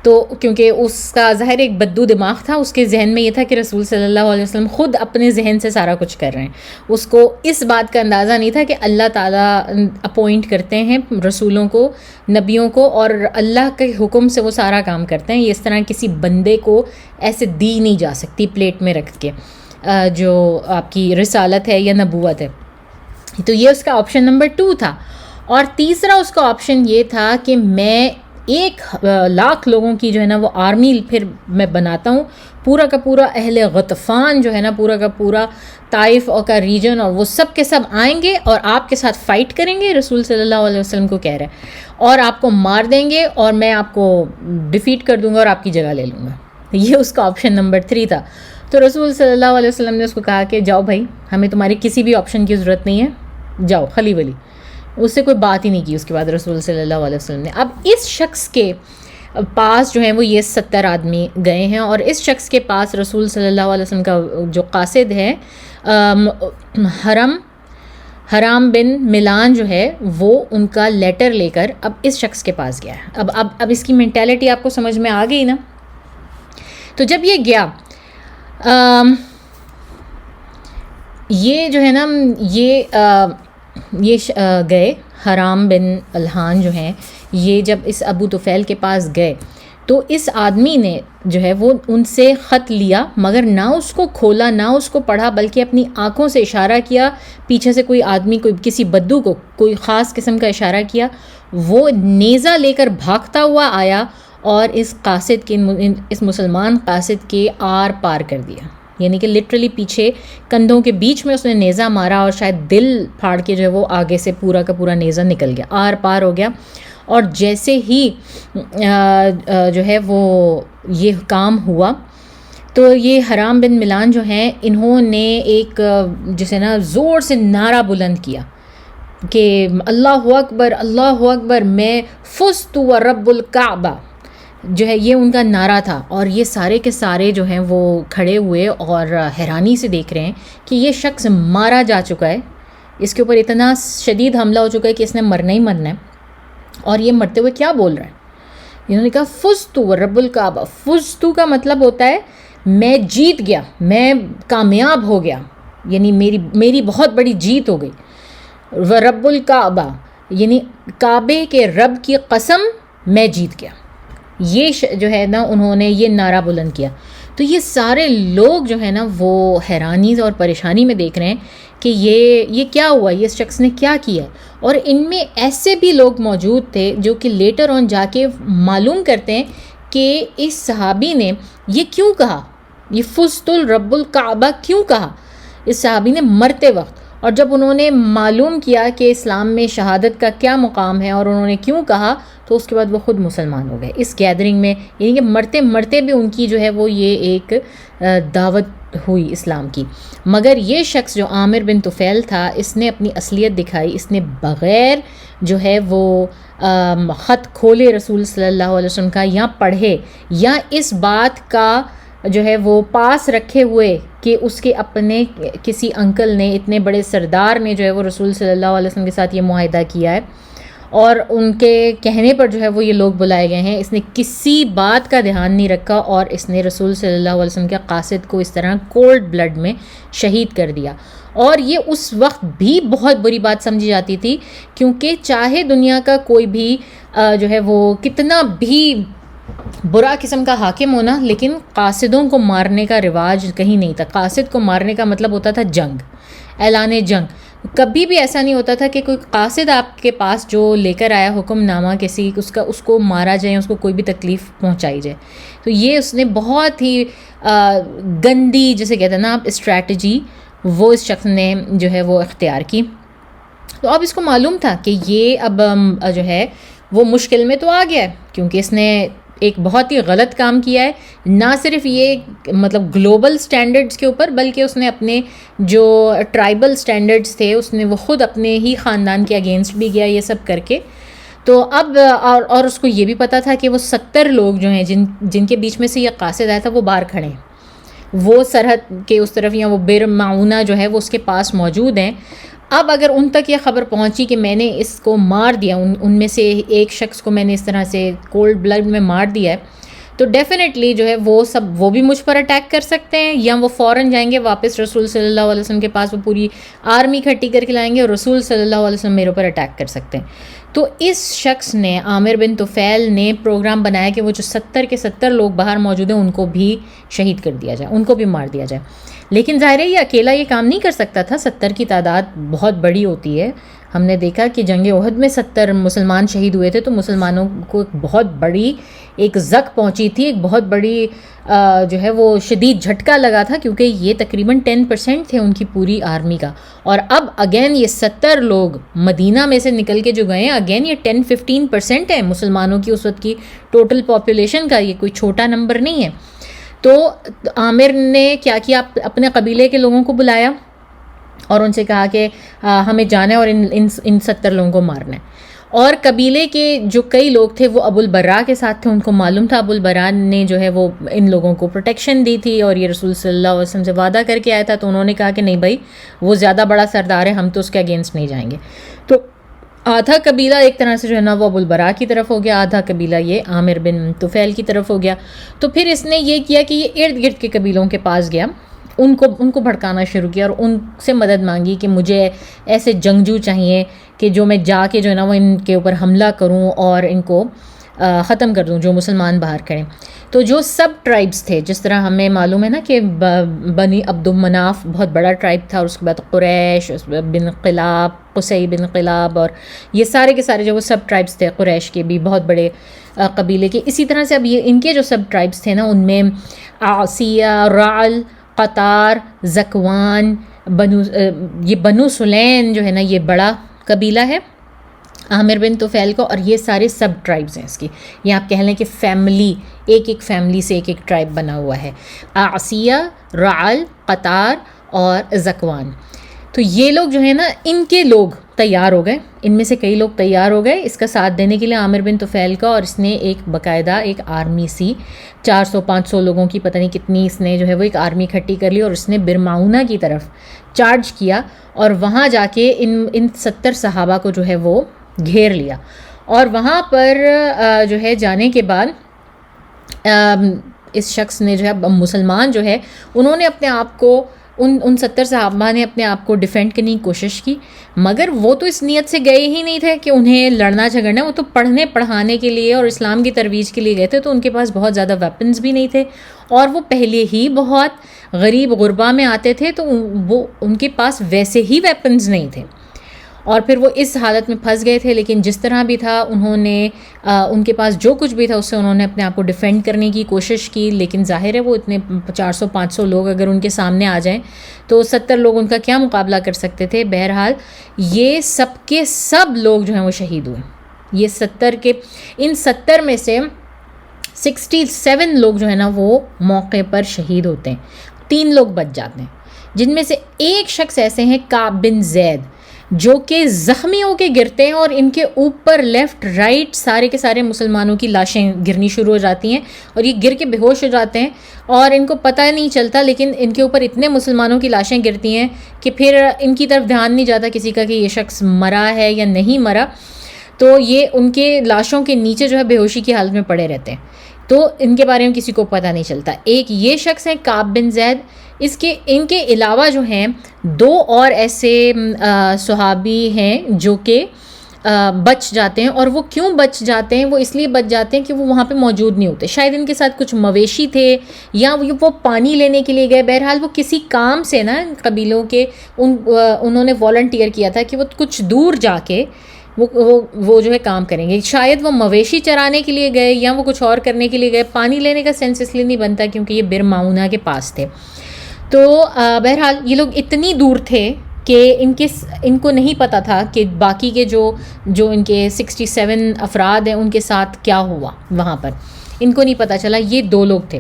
تو کیونکہ اس کا ظاہر ایک بدو دماغ تھا، اس کے ذہن میں یہ تھا کہ رسول صلی اللہ علیہ وسلم خود اپنے ذہن سے سارا کچھ کر رہے ہیں. اس کو اس بات کا اندازہ نہیں تھا کہ اللہ تعالیٰ اپوائنٹ کرتے ہیں رسولوں کو، نبیوں کو، اور اللہ کے حکم سے وہ سارا کام کرتے ہیں. یہ اس طرح کسی بندے کو ایسے دی نہیں جا سکتی پلیٹ میں رکھ کے جو آپ کی رسالت ہے یا نبوت ہے. تو یہ اس کا آپشن نمبر 2 تھا. اور تیسرا اس کا آپشن یہ تھا کہ میں 1,00,000 لوگوں کی جو ہے نا وہ آرمی پھر میں بناتا ہوں، پورا کا پورا اہل غطفان جو ہے نا، پورا کا پورا طائف اور کا ریجن، اور وہ سب کے سب آئیں گے اور آپ کے ساتھ فائٹ کریں گے، رسول صلی اللہ علیہ وسلم کو کہہ رہے ہیں، اور آپ کو مار دیں گے اور میں آپ کو ڈیفیٹ کر دوں گا اور آپ کی جگہ لے لوں گا. یہ اس کا آپشن نمبر 3 تھا. تو رسول صلی اللہ علیہ وسلم نے اس کو کہا کہ جاؤ بھائی، ہمیں تمہاری کسی بھی آپشن کی ضرورت نہیں ہے، جاؤ خلی ولی. اس سے کوئی بات ہی نہیں کی اس کے بعد رسول صلی اللہ علیہ وسلم نے. اب اس شخص کے پاس جو ہیں وہ یہ 70 آدمی گئے ہیں، اور اس شخص کے پاس رسول صلی اللہ علیہ وسلم کا جو قاصد ہے حرام بن ملان جو ہے، وہ ان کا لیٹر لے کر اب اس شخص کے پاس گیا ہے. اب اس کی مینٹیلٹی آپ کو سمجھ میں آ گئی نا. تو جب یہ گیا، یہ جو ہے نا یہ گئے حرام بن الحان جو ہیں، یہ جب اس ابو طفیل کے پاس گئے تو اس آدمی نے جو ہے وہ ان سے خط لیا، مگر نہ اس کو کھولا نہ اس کو پڑھا، بلکہ اپنی آنکھوں سے اشارہ کیا. پیچھے سے کوئی آدمی، کوئی کسی بدو کو کوئی خاص قسم کا اشارہ کیا، وہ نیزہ لے کر بھاگتا ہوا آیا اور اس قاصد کے، اس مسلمان قاصد کے آر پار کر دیا. یعنی کہ لٹرلی پیچھے کندھوں کے بیچ میں اس نے نیزہ مارا اور شاید دل پھاڑ کے جو ہے وہ آگے سے پورا کا پورا نیزہ نکل گیا، آر پار ہو گیا. اور جیسے ہی جو ہے وہ یہ کام ہوا تو یہ حرام بن ملان جو ہیں، انہوں نے ایک جسے نا زور سے نعرہ بلند کیا کہ اللہ اکبر اللہ اکبر، میں فزت ورب الکعبہ، جو ہے یہ ان کا نعرہ تھا. اور یہ سارے کے سارے جو ہیں وہ کھڑے ہوئے اور حیرانی سے دیکھ رہے ہیں کہ یہ شخص مارا جا چکا ہے، اس کے اوپر اتنا شدید حملہ ہو چکا ہے کہ اس نے مرنا ہی مرنا ہے، اور یہ مرتے ہوئے کیا بول رہا ہے. انہوں نے کہا فزتو ورب الکعبہ. فزتو کا مطلب ہوتا ہے میں جیت گیا، میں کامیاب ہو گیا، یعنی میری بہت بڑی جیت ہو گئی. ورب الکعبہ یعنی کعبے کے رب کی قسم میں جیت گیا. یہ جو ہے نا انہوں نے یہ نعرہ بلند کیا. تو یہ سارے لوگ جو ہے نا وہ حیرانی اور پریشانی میں دیکھ رہے ہیں کہ یہ کیا ہوا، یہ اس شخص نے کیا کیا. اور ان میں ایسے بھی لوگ موجود تھے جو کہ لیٹر آن جا کے معلوم کرتے ہیں کہ اس صحابی نے یہ کیوں کہا، یہ فزت الرب الکعبہ کیوں کہا اس صحابی نے مرتے وقت. اور جب انہوں نے معلوم کیا کہ اسلام میں شہادت کا کیا مقام ہے اور انہوں نے کیوں کہا، تو اس کے بعد وہ خود مسلمان ہو گئے اس گیدرنگ میں. یعنی کہ مرتے مرتے بھی ان کی جو ہے وہ یہ ایک دعوت ہوئی اسلام کی. مگر یہ شخص جو عامر بن طفیل تھا، اس نے اپنی اصلیت دکھائی. اس نے بغیر جو ہے وہ خط کھولے رسول صلی اللہ علیہ وسلم کا یا پڑھے، یا اس بات کا جو ہے وہ پاس رکھے ہوئے کہ اس کے اپنے کسی انکل نے، اتنے بڑے سردار نے جو ہے وہ رسول صلی اللہ علیہ وسلم کے ساتھ یہ معاہدہ کیا ہے اور ان کے کہنے پر جو ہے وہ یہ لوگ بلائے گئے ہیں. اس نے کسی بات کا دھیان نہیں رکھا اور اس نے رسول صلی اللہ علیہ وسلم کے قاصد کو اس طرح کولڈ بلڈ میں شہید کر دیا. اور یہ اس وقت بھی بہت بری بات سمجھی جاتی تھی، کیونکہ چاہے دنیا کا کوئی بھی جو ہے وہ کتنا بھی برا قسم کا حاکم ہونا، لیکن قاصدوں کو مارنے کا رواج کہیں نہیں تھا. قاصد کو مارنے کا مطلب ہوتا تھا جنگ، اعلان جنگ. کبھی بھی ایسا نہیں ہوتا تھا کہ کوئی قاصد آپ کے پاس جو لے کر آیا حکم نامہ کسی اس کو مارا جائے، اس کو کوئی بھی تکلیف پہنچائی جائے. تو یہ اس نے بہت ہی گندی، جسے کہتے ہیں نا آپ، اسٹریٹجی وہ اس شخص نے جو ہے وہ اختیار کی. تو اب اس کو معلوم تھا کہ یہ اب جو ہے وہ مشکل میں تو آ گیا ہے، کیونکہ اس نے ایک بہت ہی غلط کام کیا ہے. نہ صرف یہ مطلب گلوبل سٹینڈرڈز کے اوپر، بلکہ اس نے اپنے جو ٹرائبل سٹینڈرڈز تھے اس نے وہ خود اپنے ہی خاندان کے اگینسٹ بھی گیا یہ سب کر کے. تو اب اور اس کو یہ بھی پتا تھا کہ وہ 70 لوگ جو ہیں جن کے بیچ میں سے یہ قاصد آیا تھا وہ باہر کھڑے ہیں، وہ سرحد کے اس طرف، یا وہ بیر معونہ جو ہے وہ اس کے پاس موجود ہیں. اب اگر ان تک یہ خبر پہنچی کہ میں نے اس کو مار دیا، ان میں سے ایک شخص کو میں نے اس طرح سے کولڈ بلڈ میں مار دیا ہے، تو ڈیفینیٹلی جو ہے وہ بھی مجھ پر اٹیک کر سکتے ہیں، یا وہ فوراً جائیں گے واپس رسول صلی اللہ علیہ وسلم کے پاس، وہ پوری آرمی اکٹھی کر کے لائیں گے اور رسول صلی اللہ علیہ وسلم میرے اوپر اٹیک کر سکتے ہیں. تو اس شخص نے، عامر بن طفیل نے پروگرام بنایا کہ وہ جو 70 کے 70 لوگ باہر موجود ہیں ان کو بھی شہید کر دیا جائے، ان کو بھی مار دیا جائے. لیکن ظاہر ہے یہ اکیلا یہ کام نہیں کر سکتا تھا، 70 کی تعداد بہت بڑی ہوتی ہے. ہم نے دیکھا کہ جنگ احد میں 70 مسلمان شہید ہوئے تھے، تو مسلمانوں کو ایک بہت بڑی ایک زک پہنچی تھی، ایک بہت بڑی جو ہے وہ شدید جھٹکا لگا تھا، کیونکہ یہ تقریباً 10% تھے ان کی پوری آرمی کا. اور اب اگین یہ 70 لوگ مدینہ میں سے نکل کے جو گئے ہیں، اگین یہ 10-15% ہے مسلمانوں کی اس وقت کی ٹوٹل پاپولیشن کا، یہ کوئی چھوٹا نمبر نہیں ہے. تو عامر نے کیا کیا، اپنے قبیلے کے لوگوں کو بلایا اور ان سے کہا کہ ہمیں جانا ہے اور ان 70 لوگوں کو مارنا ہے. اور قبیلے کے جو کئی لوگ تھے وہ ابو البراء کے ساتھ تھے، ان کو معلوم تھا ابو البراء نے جو ہے وہ ان لوگوں کو پروٹیکشن دی تھی اور یہ رسول صلی اللہ علیہ وسلم سے وعدہ کر کے آیا تھا. تو انہوں نے کہا کہ نہیں بھائی، وہ زیادہ بڑا سردار ہے، ہم تو اس کے اگینسٹ نہیں جائیں گے. تو آدھا قبیلہ ایک طرح سے جو ہے نا وہ ابو البراء کی طرف ہو گیا، آدھا قبیلہ یہ عامر بن طفیل کی طرف ہو گیا. تو پھر اس نے یہ کیا کہ یہ ارد گرد کے قبیلوں کے پاس گیا، ان کو بھڑکانا شروع کیا اور ان سے مدد مانگی کہ مجھے ایسے جنگجو چاہیے کہ جو میں جا کے جو ہے نا وہ ان کے اوپر حملہ کروں اور ان کو ختم کر دوں، جو مسلمان باہر کریں. تو جو سب ٹرائبس تھے، جس طرح ہمیں معلوم ہے نا کہ بنی عبد المناف بہت بڑا ٹرائب تھا، اور اس کے بعد قریش بن قلاب، قصی بن قلاب، اور یہ سارے کے سارے جو وہ سب ٹرائبس تھے قریش کے بھی بہت بڑے قبیلے کے. اسی طرح سے اب یہ ان کے جو سب ٹرائبس تھے نا، ان میں عاصیہ، رعل، قطار، زکوان، یہ بنو سلیم جو ہے نا یہ بڑا قبیلہ ہے عامر بن طفیل کو، اور یہ سارے سب ٹرائبز ہیں اس کی. یہ آپ کہہ لیں کہ فیملی، ایک فیملی سے ایک ٹرائب بنا ہوا ہے، عاصیہ، رعل، قطار اور زکوان. تو یہ لوگ جو ہے نا ان کے لوگ تیار ہو گئے، ان میں سے کئی لوگ تیار ہو گئے اس کا ساتھ دینے کے لیے عامر بن طفیل کا. اور اس نے ایک باقاعدہ ایک آرمی سی 400-500 لوگوں کی پتہ نہیں کتنی اس نے جو ہے وہ ایک آرمی کھٹی کر لی، اور اس نے برمعونہ کی طرف چارج کیا اور وہاں جا کے ان 70 صحابہ کو جو ہے وہ گھیر لیا. اور وہاں پر جو ہے جانے کے بعد اس شخص نے جو ہے مسلمان جو ہے انہوں نے اپنے آپ کو ان 70 صحابہ نے اپنے آپ کو ڈیفینڈ کرنے کی کوشش کی، مگر وہ تو اس نیت سے گئے ہی نہیں تھے کہ انہیں لڑنا جھگڑنا، وہ تو پڑھنے پڑھانے کے لیے اور اسلام کی ترویج کے لیے گئے تھے. تو ان کے پاس بہت زیادہ ویپنز بھی نہیں تھے، اور وہ پہلے ہی بہت غریب غربا میں آتے تھے، تو وہ ان کے پاس ویسے ہی ویپنز نہیں تھے، اور پھر وہ اس حالت میں پھنس گئے تھے. لیکن جس طرح بھی تھا انہوں نے ان کے پاس جو کچھ بھی تھا اس سے انہوں نے اپنے آپ کو ڈیفینڈ کرنے کی کوشش کی. لیکن ظاہر ہے وہ اتنے 400-500 لوگ اگر ان کے سامنے آ جائیں تو 70 لوگ ان کا کیا مقابلہ کر سکتے تھے. بہرحال یہ سب کے سب لوگ جو ہیں وہ شہید ہوئے. یہ 70 میں سے 67 لوگ جو ہے نا وہ موقع پر شہید ہوتے ہیں، 3 لوگ بچ جاتے ہیں، جن میں سے ایک شخص ایسے ہیں کعب بن زید، جو کہ زخمی ہو کے گرتے ہیں اور ان کے اوپر لیفٹ رائٹ سارے کے سارے مسلمانوں کی لاشیں گرنی شروع ہو جاتی ہیں، اور یہ گر کے بے ہوش ہو جاتے ہیں اور ان کو پتہ نہیں چلتا. لیکن ان کے اوپر اتنے مسلمانوں کی لاشیں گرتی ہیں کہ پھر ان کی طرف دھیان نہیں جاتا کسی کا کہ یہ شخص مرا ہے یا نہیں مرا. تو یہ ان کے لاشوں کے نیچے جو ہے بے ہوشی کی حالت میں پڑے رہتے ہیں، تو ان کے بارے میں کسی کو پتہ نہیں چلتا. ایک یہ شخص ہے کعب بن زید. ان کے علاوہ جو ہیں 2 اور ایسے صحابی ہیں جو کہ بچ جاتے ہیں. اور وہ کیوں بچ جاتے ہیں؟ وہ اس لیے بچ جاتے ہیں کہ وہ وہاں پہ موجود نہیں ہوتے. شاید ان کے ساتھ کچھ مویشی تھے یا وہ پانی لینے کے لیے گئے. بہرحال وہ کسی کام سے نا قبیلوں کے انہوں نے والنٹیئر کیا تھا کہ وہ کچھ دور جا کے وہ جو ہے کام کریں گے. شاید وہ مویشی چرانے کے لیے گئے یا وہ کچھ اور کرنے کے لیے گئے. پانی لینے کا سینس اس لیے نہیں بنتا کیونکہ یہ برمعونہ کے پاس تھے. تو بہرحال یہ لوگ اتنی دور تھے کہ ان کو نہیں پتہ تھا کہ باقی کے جو ان کے 67 افراد ہیں ان کے ساتھ کیا ہوا وہاں پر. ان کو نہیں پتہ چلا. یہ 2 لوگ تھے.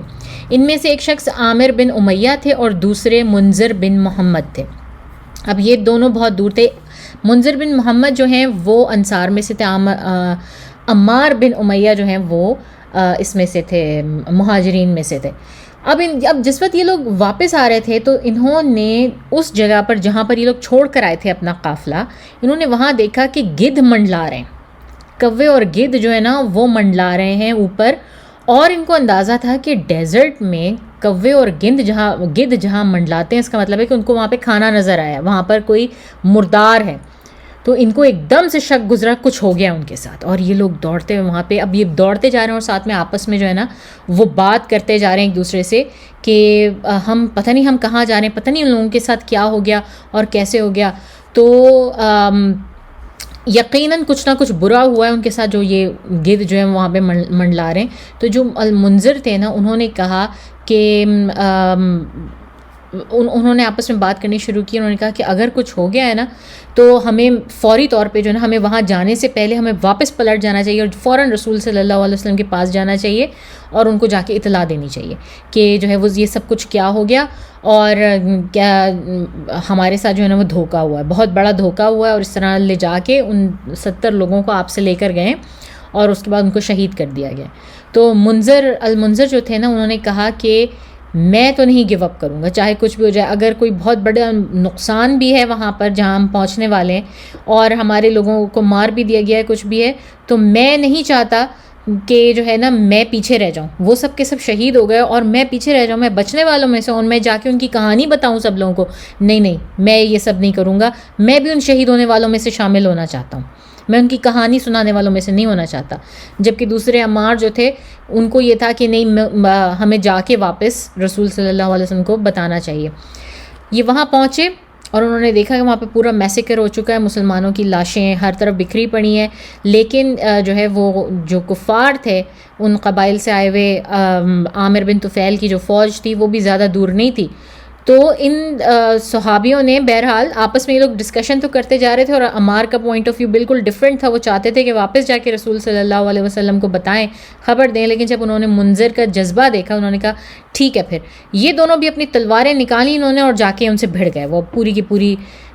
ان میں سے ایک شخص عامر بن امیہ تھے اور دوسرے منذر بن محمد تھے. اب یہ دونوں بہت دور تھے. منذر بن محمد جو ہیں وہ انصار میں سے تھے. عمار بن امیہ جو ہیں وہ اس میں سے تھے، مہاجرین میں سے تھے. اب جس وقت یہ لوگ واپس آ رہے تھے تو انہوں نے اس جگہ پر جہاں پر یہ لوگ چھوڑ کر آئے تھے اپنا قافلہ، انہوں نے وہاں دیکھا کہ گدھ منڈلا رہے ہیں. کوے اور گدھ جو ہے نا وہ منڈلا رہے ہیں اوپر. اور ان کو اندازہ تھا کہ ڈیزرٹ میں کوے اور گدھ جہاں منڈلاتے ہیں اس کا مطلب ہے کہ ان کو وہاں پہ کھانا نظر آیا، وہاں پر کوئی مردار ہے. تو ان کو ایک دم سے شک گزرا کچھ ہو گیا ان کے ساتھ، اور یہ لوگ دوڑتے ہوئے وہاں پہ. اب یہ دوڑتے جا رہے ہیں اور ساتھ میں آپس میں جو ہے نا وہ بات کرتے جا رہے ہیں ایک دوسرے سے کہ ہم پتہ نہیں ہم کہاں جا رہے ہیں، پتہ نہیں ان لوگوں کے ساتھ کیا ہو گیا اور کیسے ہو گیا. تو یقیناً کچھ نہ کچھ برا ہوا ہے ان کے ساتھ، جو یہ گدھ جو ہے وہاں پہ منڈلا رہے ہیں. تو جو المنذر تھے نا، انہوں نے کہا کہ انہوں نے آپس میں بات کرنی شروع کی. انہوں نے کہا کہ اگر کچھ ہو گیا ہے نا تو ہمیں فوری طور پہ جو ہے نا ہمیں وہاں جانے سے پہلے ہمیں واپس پلٹ جانا چاہیے اور فوراً رسول صلی اللہ علیہ وسلم کے پاس جانا چاہیے اور ان کو جا کے اطلاع دینی چاہیے کہ جو ہے وہ یہ سب کچھ کیا ہو گیا اور کیا ہمارے ساتھ جو ہے نا وہ دھوکہ ہوا ہے، بہت بڑا دھوکہ ہوا ہے. اور اس طرح لے جا کے ان 70 لوگوں کو آپ سے لے کر گئے اور اس کے بعد ان کو شہید کر دیا گیا. تو المنذر جو تھے نا، انہوں نے کہا کہ میں تو نہیں گیو اپ کروں گا چاہے کچھ بھی ہو جائے. اگر کوئی بہت بڑا نقصان بھی ہے وہاں پر جہاں ہم پہنچنے والے ہیں اور ہمارے لوگوں کو مار بھی دیا گیا ہے، کچھ بھی ہے، تو میں نہیں چاہتا کہ جو ہے نا میں پیچھے رہ جاؤں. وہ سب کے سب شہید ہو گئے اور میں پیچھے رہ جاؤں، میں بچنے والوں میں سے ہوں، میں جا کے ان کی کہانی بتاؤں سب لوگوں کو. نہیں، میں یہ سب نہیں کروں گا. میں بھی ان شہید ہونے والوں میں سے شامل ہونا چاہتا ہوں، میں ان کی کہانی سنانے والوں میں سے نہیں ہونا چاہتا. جبکہ دوسرے عمار جو تھے ان کو یہ تھا کہ نہیں، ہمیں جا کے واپس رسول صلی اللہ علیہ وسلم کو بتانا چاہیے. یہ وہاں پہنچے اور انہوں نے دیکھا کہ وہاں پہ پورا میسیکر ہو چکا ہے، مسلمانوں کی لاشیں ہر طرف بکھری پڑی ہیں. لیکن جو ہے وہ جو کفار تھے ان قبائل سے آئے ہوئے، عامر بن طفیل کی جو فوج تھی وہ بھی زیادہ دور نہیں تھی. تو ان صحابیوں نے بہرحال آپس میں یہ لوگ ڈسکشن تو کرتے جا رہے تھے اور عمار کا پوائنٹ آف ویو بالکل ڈفرینٹ تھا. وہ چاہتے تھے کہ واپس جا کے رسول صلی اللہ علیہ وسلم کو بتائیں، خبر دیں. لیکن جب انہوں نے منذر کا جذبہ دیکھا، انہوں نے کہا ٹھیک ہے. پھر یہ دونوں بھی اپنی تلواریں نکالی انہوں نے اور جا کے ان سے بھڑ گئے. وہ پوری کی پوری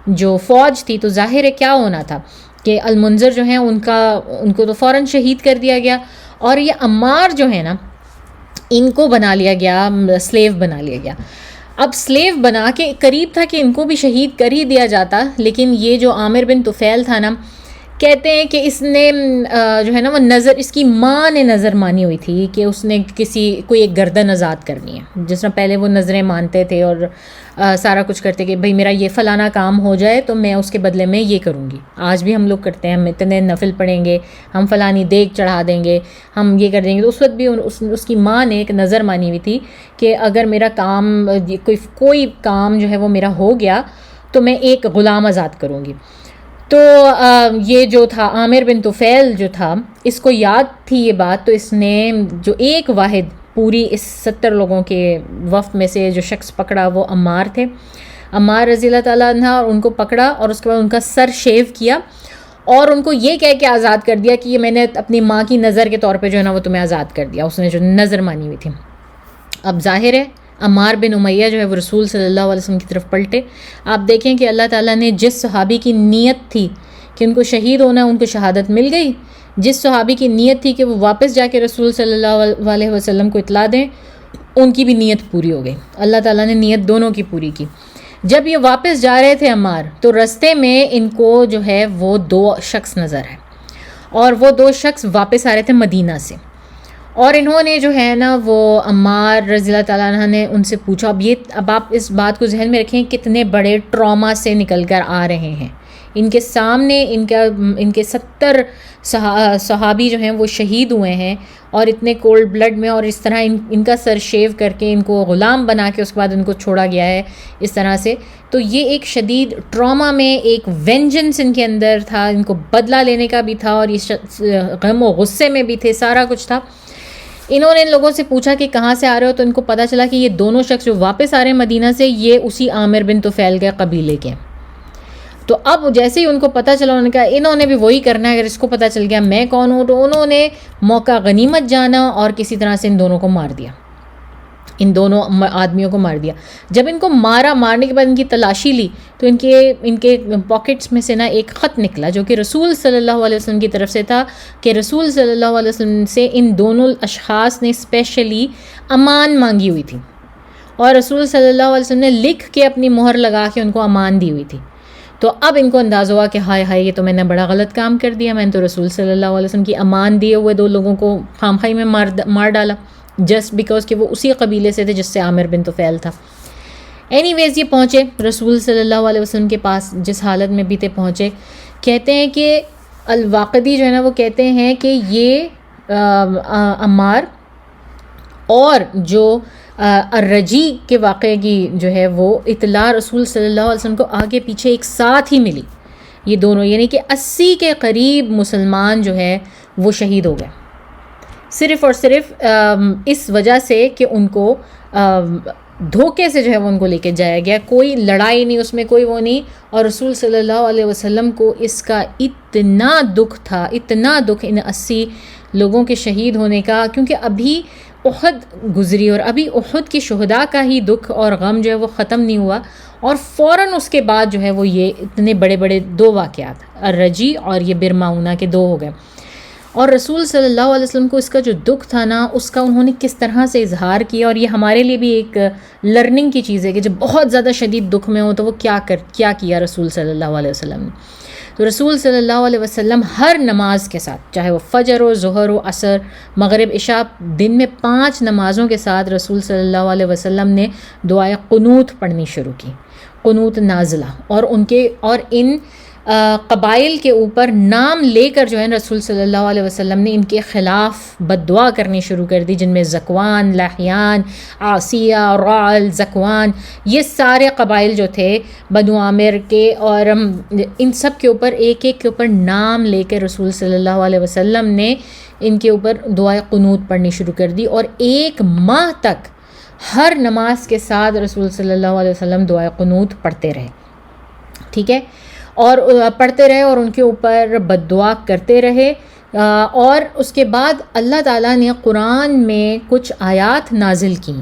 جو فوج تھی، تو ظاہر ہے کیا ہونا تھا کہ المنذر جو ہیں ان کو تو فوراً شہید کر دیا گیا، اور یہ عمار جو ہے نا ان کو بنا لیا گیا، سلیو بنا لیا گیا. اب سلیو بنا کے قریب تھا کہ ان کو بھی شہید کر ہی دیا جاتا. لیکن یہ جو عامر بن طفیل تھا نا، کہتے ہیں کہ اس نے جو ہے نا وہ اس کی ماں نے نظر مانی ہوئی تھی کہ اس نے کوئی ایک گردن آزاد کرنی ہے. جس طرح پہلے وہ نظریں مانتے تھے اور سارا کچھ کرتے کہ بھئی میرا یہ فلانا کام ہو جائے تو میں اس کے بدلے میں یہ کروں گی. آج بھی ہم لوگ کرتے ہیں، ہم اتنے نفل پڑھیں گے، ہم فلانی دیگ چڑھا دیں گے، ہم یہ کر دیں گے. تو اس وقت بھی اس کی ماں نے ایک نظر مانی ہوئی تھی کہ اگر میرا کام کوئی کام جو ہے وہ میرا ہو گیا تو میں ایک غلام آزاد کروں گی. تو یہ جو تھا عامر بن طفیل جو تھا، اس کو یاد تھی یہ بات. تو اس نے جو ایک واحد پوری اس 70 لوگوں کے وفد میں سے جو شخص پکڑا وہ عمار تھے، عمار رضی اللہ تعالیٰ عنہ. اور ان کو پکڑا اور اس کے بعد ان کا سر شیو کیا اور ان کو یہ کہہ کے آزاد کر دیا کہ یہ میں نے اپنی ماں کی نظر کے طور پہ جو ہے نا وہ تمہیں آزاد کر دیا. اس نے جو نظر مانی ہوئی تھی. اب ظاہر ہے عمار بن امیہ جو ہے وہ رسول صلی اللہ علیہ وسلم کی طرف پلٹے. آپ دیکھیں کہ اللہ تعالیٰ نے جس صحابی کی نیت تھی کہ ان کو شہید ہونا ہے، ان کو شہادت مل گئی. جس صحابی کی نیت تھی کہ وہ واپس جا کے رسول صلی اللہ علیہ وسلم کو اطلاع دیں، ان کی بھی نیت پوری ہو گئی. اللہ تعالیٰ نے نیت دونوں کی پوری کی. جب یہ واپس جا رہے تھے عمار، تو رستے میں ان کو جو ہے وہ 2 شخص نظر آئے اور وہ 2 شخص واپس آ رہے تھے مدینہ سے. اور انہوں نے جو ہے نا وہ عمار رضی اللہ تعالیٰ عنہ نے ان سے پوچھا. اب آپ اس بات کو ذہن میں رکھیں کتنے بڑے ٹراما سے نکل کر آ رہے ہیں. ان کے سامنے ان کے 70 صحابی جو ہیں وہ شہید ہوئے ہیں اور اتنے کولڈ بلڈ میں، اور اس طرح ان کا سر شیو کر کے ان کو غلام بنا کے اس کے بعد ان کو چھوڑا گیا ہے اس طرح سے. تو یہ ایک شدید ٹراما میں ایک وینجنس ان کے اندر تھا، ان کو بدلہ لینے کا بھی تھا اور یہ غم و غصے میں بھی تھے، سارا کچھ تھا. انہوں نے ان لوگوں سے پوچھا کہ کہاں سے آ رہے ہو، تو ان کو پتہ چلا کہ یہ دونوں شخص جو واپس آ رہے ہیں مدینہ سے، یہ اسی عامر بن طفیل کے قبیلے کے. تو اب جیسے ہی ان کو پتہ چلا، انہوں نے کہا انہوں نے بھی وہی کرنا ہے. اگر اس کو پتہ چل گیا میں کون ہوں، تو انہوں نے موقع غنیمت جانا اور کسی طرح سے ان دونوں کو مار دیا، ان دونوں آدمیوں کو مار دیا. جب ان کو مارنے کے بعد ان کی تلاشی لی تو ان کے پاکٹس میں سے نا ایک خط نکلا جو کہ رسول صلی اللہ علیہ وسلم کی طرف سے تھا، کہ رسول صلی اللہ علیہ وسلم سے ان دونوں اشخاص نے اسپیشلی امان مانگی ہوئی تھی اور رسول صلی اللہ علیہ وسلم نے لکھ کے اپنی مہر لگا کے ان کو امان دی ہوئی تھی. تو اب ان کو اندازہ ہوا کہ ہائے ہائے یہ تو میں نے بڑا غلط کام کر دیا، میں نے تو رسول صلی اللہ علیہ وسلم کی امان دیے ہوئے 2 لوگوں کو خامخواہی میں مار ڈالا، جسٹ بیکاز کہ وہ اسی قبیلے سے تھے جس سے عامر بن طفیل تھا. اینی ویز یہ پہنچے رسول صلی اللہ علیہ وسلم کے پاس، جس حالت میں بھی تھے پہنچے. کہتے ہیں کہ الواقدی جو ہے نا وہ کہتے ہیں کہ یہ عمار اور جو الرجی کے واقعے کی جو ہے وہ اطلاع رسول صلی اللہ علیہ وسلم کو آگے پیچھے ایک ساتھ ہی ملی. یہ دونوں، یعنی کہ 80 کے قریب مسلمان جو ہے وہ شہید ہو گئے، صرف اور صرف اس وجہ سے کہ ان کو دھوکے سے جو ہے وہ ان کو لے کے جایا گیا، کوئی لڑائی نہیں اس میں، کوئی وہ نہیں. اور رسول صلی اللہ علیہ وسلم کو اس کا اتنا دکھ تھا، اتنا دکھ ان 80 لوگوں کے شہید ہونے کا، کیونکہ ابھی احد گزری اور ابھی احد کی شہداء کا ہی دکھ اور غم جو ہے وہ ختم نہیں ہوا، اور فوراً اس کے بعد جو ہے وہ یہ اتنے بڑے بڑے 2 واقعات، الرجی اور یہ بئر معونہ کے 2 ہو گئے. اور رسول صلی اللہ علیہ وسلم کو اس کا جو دکھ تھا نا، اس کا انہوں نے کس طرح سے اظہار کیا، اور یہ ہمارے لیے بھی ایک لرننگ کی چیز ہے کہ جب بہت زیادہ شدید دکھ میں ہو تو وہ کیا کیا رسول صلی اللہ علیہ وسلم نے. تو رسول صلی اللہ علیہ وسلم ہر نماز کے ساتھ، چاہے وہ فجر ہو، ظہر ہو، عصر، مغرب، عشاء، دن میں 5 نمازوں کے ساتھ رسول صلی اللہ علیہ وسلم نے دعائے قنوت پڑھنی شروع کی، قنوت نازلہ، اور ان قبائل کے اوپر نام لے کر جو ہے رسول صلی اللہ علیہ وسلم نے ان کے خلاف بد دعا کرنی شروع کر دی، جن میں زکوان، لحیان، عاصیہ، رعل، زکوان، یہ سارے قبائل جو تھے بنو عامر کے، اور ان سب کے اوپر ایک ایک کے اوپر نام لے کر رسول صلی اللہ علیہ وسلم نے ان کے اوپر دعائے قنوت پڑھنی شروع کر دی، اور 1 ماہ تک ہر نماز کے ساتھ رسول صلی اللہ علیہ وسلم دعائے قنوت پڑھتے رہے. ٹھیک ہے، اور پڑھتے رہے اور ان کے اوپر بد دعا کرتے رہے. اور اس کے بعد اللہ تعالیٰ نے قرآن میں کچھ آیات نازل کی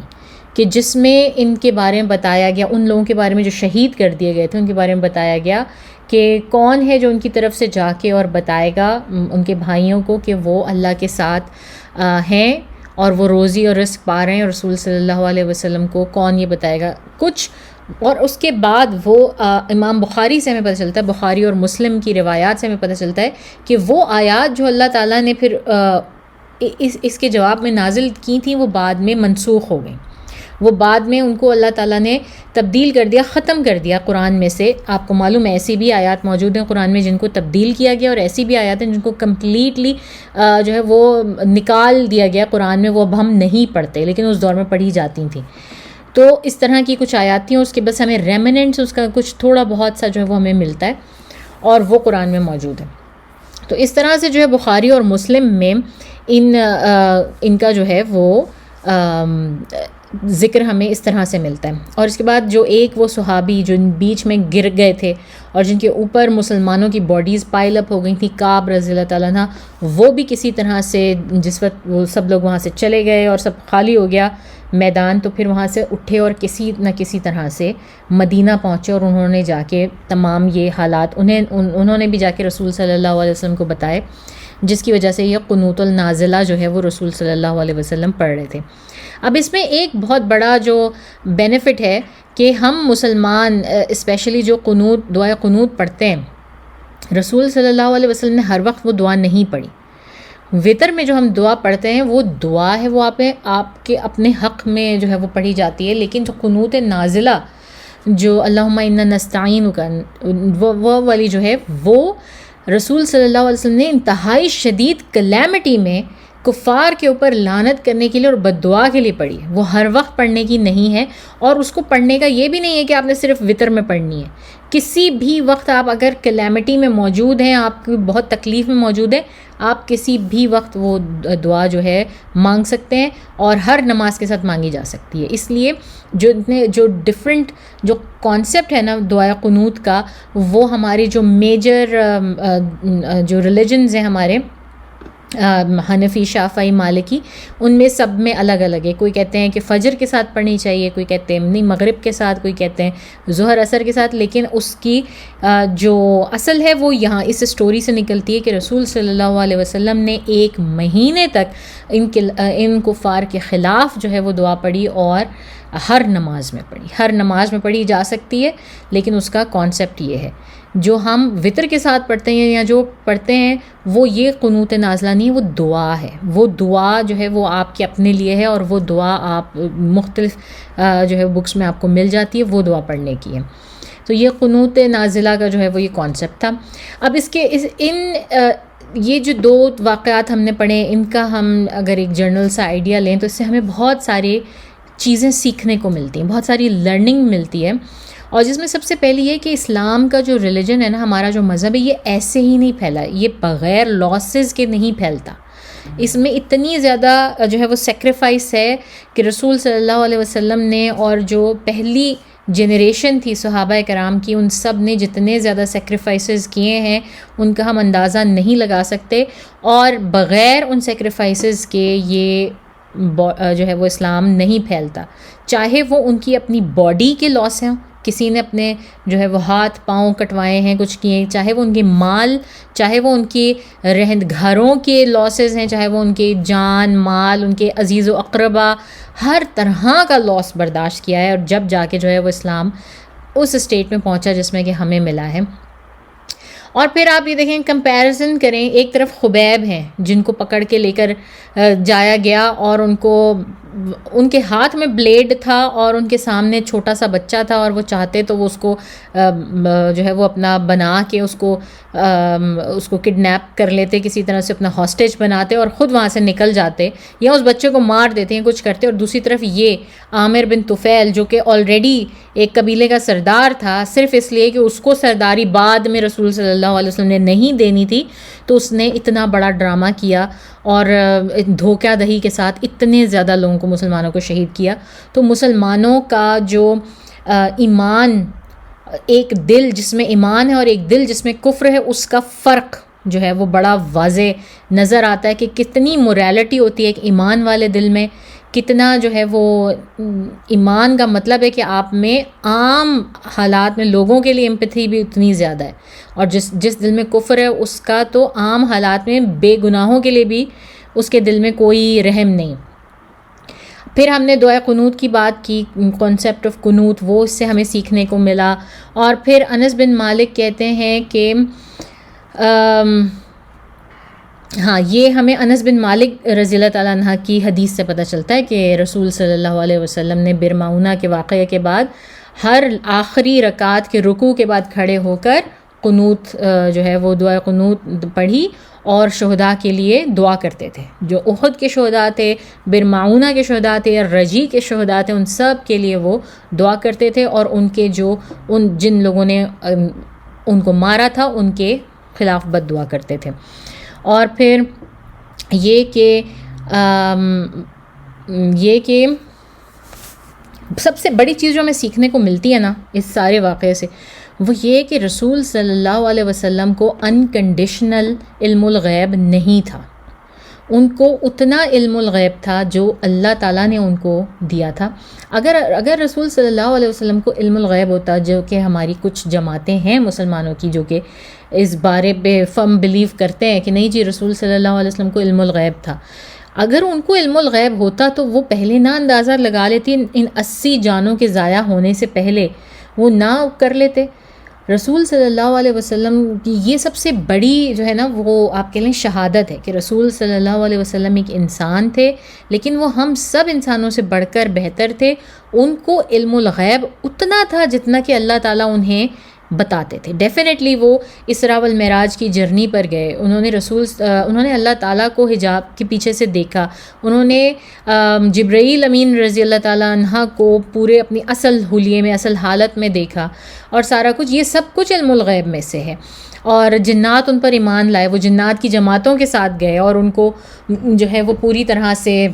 کہ جس میں ان کے بارے میں بتایا گیا، ان لوگوں کے بارے میں جو شہید کر دیے گئے تھے ان کے بارے میں بتایا گیا کہ کون ہے جو ان کی طرف سے جا کے اور بتائے گا ان کے بھائیوں کو کہ وہ اللہ کے ساتھ ہیں اور وہ روزی اور رزق پا رہے ہیں. رسول صلی اللہ علیہ وسلم کو کون یہ بتائے گا کچھ. اور اس کے بعد وہ امام بخاری سے ہمیں پتہ چلتا ہے، بخاری اور مسلم کی روایات سے ہمیں پتہ چلتا ہے کہ وہ آیات جو اللہ تعالیٰ نے پھر اس کے جواب میں نازل کی تھیں وہ بعد میں منسوخ ہو گئیں، وہ بعد میں ان کو اللہ تعالیٰ نے تبدیل کر دیا، ختم کر دیا قرآن میں سے. آپ کو معلوم ہے ایسی بھی آیات موجود ہیں قرآن میں جن کو تبدیل کیا گیا، اور ایسی بھی آیات ہیں جن کو کمپلیٹلی جو ہے وہ نکال دیا گیا قرآن میں، وہ اب ہم نہیں پڑھتے لیکن اس دور میں پڑھی جاتی تھیں. تو اس طرح کی کچھ آیات تھیں، اس کے بس ہمیں ریمننٹس اس کا کچھ تھوڑا بہت سا جو ہے وہ ہمیں ملتا ہے، اور وہ قرآن میں موجود ہے. تو اس طرح سے جو ہے بخاری اور مسلم میں ان کا جو ہے وہ ذکر ہمیں اس طرح سے ملتا ہے. اور اس کے بعد جو ایک وہ صحابی جو بیچ میں گر گئے تھے اور جن کے اوپر مسلمانوں کی باڈیز پائل اپ ہو گئی تھیں، کعب رضی اللہ تعالیٰ عنہ، وہ بھی کسی طرح سے جس وقت وہ سب لوگ وہاں سے چلے گئے اور سب خالی ہو گیا میدان، تو پھر وہاں سے اٹھے اور کسی نہ کسی طرح سے مدینہ پہنچے، اور انہوں نے جا کے تمام یہ حالات انہوں نے بھی جا کے رسول صلی اللہ علیہ وسلم کو بتائے، جس کی وجہ سے یہ قنوت النازلہ جو ہے وہ رسول صلی اللہ علیہ وسلم پڑھ رہے تھے. اب اس میں ایک بہت بڑا جو بینیفٹ ہے کہ ہم مسلمان اسپیشلی جو دعائے قنوت پڑھتے ہیں، رسول صلی اللہ علیہ وسلم نے ہر وقت وہ دعا نہیں پڑھی. وطر میں جو ہم دعا پڑھتے ہیں وہ دعا ہے، وہ آپ کے اپنے حق میں جو ہے وہ پڑھی جاتی ہے، لیکن جو قنوت نازلہ جو اللہم انا نستعینک وہ والی جو ہے، وہ رسول صلی اللہ علیہ وسلم نے انتہائی شدید کلیمٹی میں کفار کے اوپر لعنت کرنے کے لیے اور بد دعا کے لیے پڑھی ہے. وہ ہر وقت پڑھنے کی نہیں ہے، اور اس کو پڑھنے کا یہ بھی نہیں ہے کہ آپ نے صرف وطر میں پڑھنی ہے. کسی بھی وقت آپ اگر کلیمٹی میں موجود ہیں، آپ کی بہت تکلیف میں موجود ہیں، آپ کسی بھی وقت وہ دعا جو ہے مانگ سکتے ہیں، اور ہر نماز کے ساتھ مانگی جا سکتی ہے. اس لیے جو ڈفرینٹ جو کانسیپٹ ہے نا دعائے قنوت کا، وہ ہماری جو میجر جو ریلیجنز ہیں ہمارے حنفی، شافعی، مالکی، ان میں سب میں الگ الگ ہے. کوئی کہتے ہیں کہ فجر کے ساتھ پڑھنی چاہیے، کوئی کہتے ہیں نہیں مغرب کے ساتھ، کوئی کہتے ہیں ظہر عصر کے ساتھ. لیکن اس کی جو اصل ہے وہ یہاں اس سٹوری سے نکلتی ہے کہ رسول صلی اللہ علیہ وسلم نے 1 مہینے تک ان کفار کے خلاف جو ہے وہ دعا پڑھی، اور ہر نماز میں پڑھی جا سکتی ہے. لیکن اس کا کانسیپٹ یہ ہے، جو ہم وطر کے ساتھ پڑھتے ہیں یا جو پڑھتے ہیں وہ یہ قنوت نازلہ نہیں، وہ دعا ہے. وہ دعا جو ہے وہ آپ کے اپنے لیے ہے، اور وہ دعا آپ مختلف جو ہے بکس میں آپ کو مل جاتی ہے، وہ دعا پڑھنے کی ہے. تو یہ قنوت نازلہ کا جو ہے وہ یہ کانسیپٹ تھا. اب یہ جو 2 واقعات ہم نے پڑھے، ان کا ہم اگر ایک جنرل سا آئیڈیا لیں تو اس سے ہمیں بہت ساری چیزیں سیکھنے کو ملتی ہیں، بہت ساری لرننگ ملتی ہے. اور جس میں سب سے پہلی یہ کہ اسلام کا جو ریلیجن ہے نا، ہمارا جو مذہب ہے، یہ ایسے ہی نہیں پھیلا، یہ بغیر لاسز کے نہیں پھیلتا. اس میں اتنی زیادہ جو ہے وہ سیکریفائس ہے کہ رسول صلی اللہ علیہ وسلم نے اور جو پہلی جنریشن تھی صحابہ کرام کی، ان سب نے جتنے زیادہ سیکریفائسز کیے ہیں ان کا ہم اندازہ نہیں لگا سکتے. اور بغیر ان سیکریفائسز کے یہ جو ہے وہ اسلام نہیں پھیلتا، چاہے وہ ان کی اپنی باڈی کے لاس ہیں، کسی نے اپنے جو ہے وہ ہاتھ پاؤں کٹوائے ہیں، کچھ کیے، چاہے وہ ان کے مال، چاہے وہ ان کی رہند گھروں کے لاسز ہیں، چاہے وہ ان کے جان مال، ان کے عزیز و اقربا، ہر طرح کا لاس برداشت کیا ہے. اور جب جا کے جو ہے وہ اسلام اس اسٹیٹ میں پہنچا جس میں کہ ہمیں ملا ہے. اور پھر آپ یہ دیکھیں، کمپیریزن کریں، ایک طرف خبیب ہیں جن کو پکڑ کے لے کر جایا گیا اور ان کے ہاتھ میں بلیڈ تھا اور ان کے سامنے چھوٹا سا بچہ تھا، اور وہ چاہتے تو وہ اس کو جو ہے وہ اپنا بنا کے اس کو کڈنیپ کر لیتے، کسی طرح سے اپنا ہاسٹیج بناتے اور خود وہاں سے نکل جاتے، یا اس بچے کو مار دیتے ہیں، کچھ کرتے. اور دوسری طرف یہ عامر بن طفیل جو کہ آلریڈی ایک قبیلے کا سردار تھا، صرف اس لیے کہ اس کو سرداری بعد میں رسول صلی اللہ علیہ وسلم نے نہیں دینی تھی، تو اس نے اتنا بڑا ڈرامہ کیا اور دھوکہ دہی کے ساتھ اتنے زیادہ لوگوں کو، مسلمانوں کو شہید کیا. تو مسلمانوں کا جو ایمان، ایک دل جس میں ایمان ہے اور ایک دل جس میں کفر ہے، اس کا فرق جو ہے وہ بڑا واضح نظر آتا ہے کہ کتنی موریلٹی ہوتی ہے ایک ایمان والے دل میں، کتنا جو ہے وہ ایمان کا مطلب ہے کہ آپ میں عام حالات میں لوگوں کے لیے امپیتھی بھی اتنی زیادہ ہے، اور جس دل میں کفر ہے اس کا تو عام حالات میں بے گناہوں کے لیے بھی اس کے دل میں کوئی رحم نہیں. پھر ہم نے دعائے قنوت کی بات کی، کانسیپٹ آف قنوت، وہ اس سے ہمیں سیکھنے کو ملا. اور پھر انس بن مالک کہتے ہیں کہ ہاں، یہ ہمیں انس بن مالک رضی اللہ تعالیٰ عنہ کی حدیث سے پتہ چلتا ہے کہ رسول صلی اللہ علیہ وسلم نے بئر معونہ کے واقعے کے بعد ہر آخری رکعت کے رکوع کے بعد کھڑے ہو کر قنوت جو ہے وہ دعا قنوت پڑھی اور شہداء کے لیے دعا کرتے تھے. جو احد کے شہداء تھے، بئر معونہ کے شہداء تھے، رجی کے شہداء تھے، ان سب کے لیے وہ دعا کرتے تھے، اور ان کے جن لوگوں نے ان کو مارا تھا ان کے خلاف بد دعا کرتے تھے. اور پھر یہ کہ سب سے بڑی چیز جو ہمیں سیکھنے کو ملتی ہے نا اس سارے واقعے سے، وہ یہ کہ رسول صلی اللہ علیہ وسلم کو انکنڈیشنل علم الغیب نہیں تھا. ان کو اتنا علم الغیب تھا جو اللہ تعالیٰ نے ان کو دیا تھا. اگر رسول صلی اللہ علیہ وسلم کو علم الغیب ہوتا، جو کہ ہماری کچھ جماعتیں ہیں مسلمانوں کی جو کہ اس بارے پہ فرم بلیو کرتے ہیں کہ نہیں جی رسول صلی اللہ علیہ وسلم کو علم الغیب تھا، اگر ان کو علم الغیب ہوتا تو وہ پہلے نہ اندازہ لگا لیتی، ان 80 جانوں کے ضائع ہونے سے پہلے وہ نہ کر لیتے. رسول صلی اللہ علیہ وسلم کی یہ سب سے بڑی جو ہے نا وہ آپ کہہ لیں شہادت ہے کہ رسول صلی اللہ علیہ وسلم ایک انسان تھے، لیکن وہ ہم سب انسانوں سے بڑھ کر بہتر تھے. ان کو علم الغیب اتنا تھا جتنا کہ اللہ تعالیٰ انہیں بتاتے تھے. ڈیفینیٹلی وہ اسراء والمعراج کی جرنی پر گئے، انہوں نے اللہ تعالیٰ کو حجاب کے پیچھے سے دیکھا، انہوں نے جبرائیل امین رضی اللہ تعالیٰ عنہ کو پورے اپنی اصل حلیے میں، اصل حالت میں دیکھا، اور سارا کچھ یہ سب کچھ علم الغیب میں سے ہے. اور جنات ان پر ایمان لائے، وہ جنات کی جماعتوں کے ساتھ گئے اور ان کو جو ہے وہ پوری طرح سے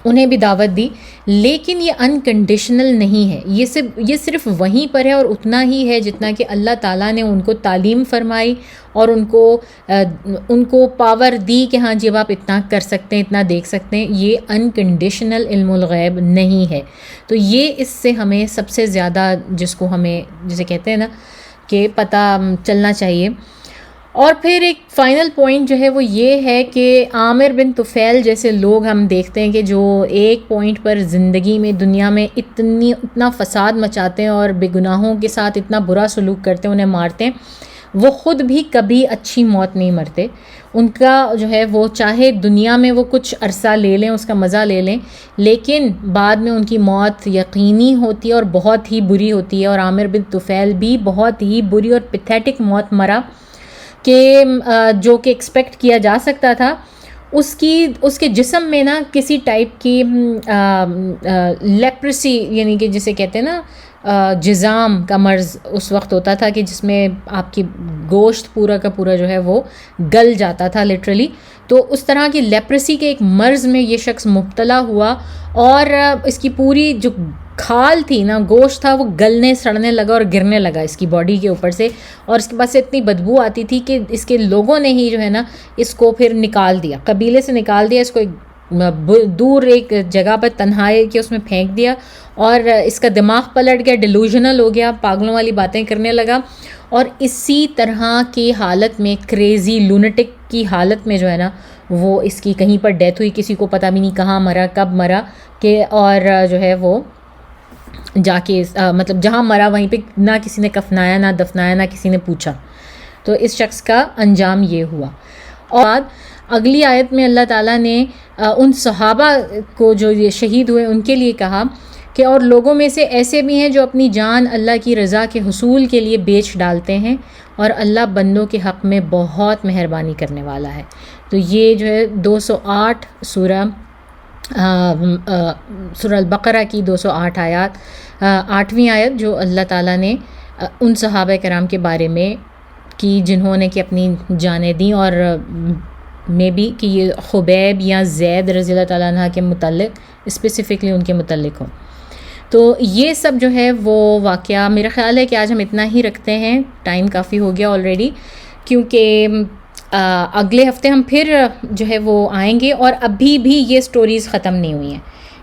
انہیں بھی دعوت دی. لیکن یہ انکنڈیشنل نہیں ہے، یہ صرف وہیں پر ہے اور اتنا ہی ہے جتنا کہ اللہ تعالیٰ نے ان کو تعلیم فرمائی اور ان کو پاور دی کہ ہاں جی اب آپ اتنا کر سکتے ہیں، اتنا دیکھ سکتے ہیں. یہ انکنڈیشنل علم الغیب نہیں ہے. تو یہ اس سے ہمیں سب سے زیادہ جسے کہتے ہیں نا کہ پتہ چلنا چاہیے. اور پھر ایک فائنل پوائنٹ جو ہے وہ یہ ہے کہ عامر بن طفیل جیسے لوگ ہم دیکھتے ہیں کہ جو ایک پوائنٹ پر زندگی میں دنیا میں اتنا فساد مچاتے ہیں اور بے گناہوں کے ساتھ اتنا برا سلوک کرتے ہیں، انہیں مارتے ہیں، وہ خود بھی کبھی اچھی موت نہیں مرتے. ان کا جو ہے وہ چاہے دنیا میں وہ کچھ عرصہ لے لیں، اس کا مزہ لے لیں، لیکن بعد میں ان کی موت یقینی ہوتی ہے اور بہت ہی بری ہوتی ہے. اور عامر بن طفیل بھی بہت ہی بری اور پیتھیٹک موت مرا کہ جو کہ ایکسپیکٹ کیا جا سکتا تھا. اس کے جسم میں نا کسی ٹائپ کی لیپریسی، یعنی کہ جسے کہتے ہیں نا جزام کا مرض اس وقت ہوتا تھا کہ جس میں آپ کی گوشت پورا کا پورا جو ہے وہ گل جاتا تھا لٹرلی. تو اس طرح کی لیپریسی کے ایک مرض میں یہ شخص مبتلا ہوا اور اس کی پوری جو کھال تھی نا، گوشت تھا، وہ گلنے سڑنے لگا اور گرنے لگا اس کی باڈی کے اوپر سے، اور اس کے پاس سے اتنی بدبو آتی تھی کہ اس کے لوگوں نے ہی جو ہے نا اس کو پھر نکال دیا، قبیلے سے نکال دیا، اس کو ایک دور ایک جگہ پر تنہائی کہ اس میں پھینک دیا، اور اس کا دماغ پلٹ گیا، ڈیلوژنل ہو گیا، پاگلوں والی باتیں کرنے لگا. اور اسی طرح کی حالت میں، کریزی لونٹک کی حالت میں جو ہے نا وہ اس کی کہیں پر ڈیتھ ہوئی، کسی کو پتہ بھی نہیں کہاں مرا، کب مرا، کہ اور جو ہے وہ جا کے مطلب جہاں مرا وہیں پہ نہ کسی نے کفنایا، نہ دفنایا، نہ کسی نے پوچھا. تو اس شخص کا انجام یہ ہوا. اور اگلی آیت میں اللہ تعالیٰ نے ان صحابہ کو جو یہ شہید ہوئے ان کے لیے کہا کہ اور لوگوں میں سے ایسے بھی ہیں جو اپنی جان اللہ کی رضا کے حصول کے لیے بیچ ڈالتے ہیں، اور اللہ بندوں کے حق میں بہت مہربانی کرنے والا ہے. تو یہ جو ہے 208 سورہ البقرہ کی 208 آیات، 8ویں آیت جو اللہ تعالیٰ نے ان صحابہ کرام کے بارے میں کی جنہوں نے کہ اپنی جانیں دیں، اور میں بھی کہ یہ خبیب یا زید رضی اللہ تعالیٰ عنہ کے متعلق اسپیسیفکلی ان کے متعلق ہوں. تو یہ سب جو ہے وہ واقعہ، میرا خیال ہے کہ آج ہم اتنا ہی رکھتے ہیں، ٹائم کافی ہو گیا آلریڈی، کیونکہ اگلے ہفتے ہم پھر جو ہے وہ آئیں گے، اور ابھی بھی یہ سٹوریز ختم نہیں ہوئی ہیں،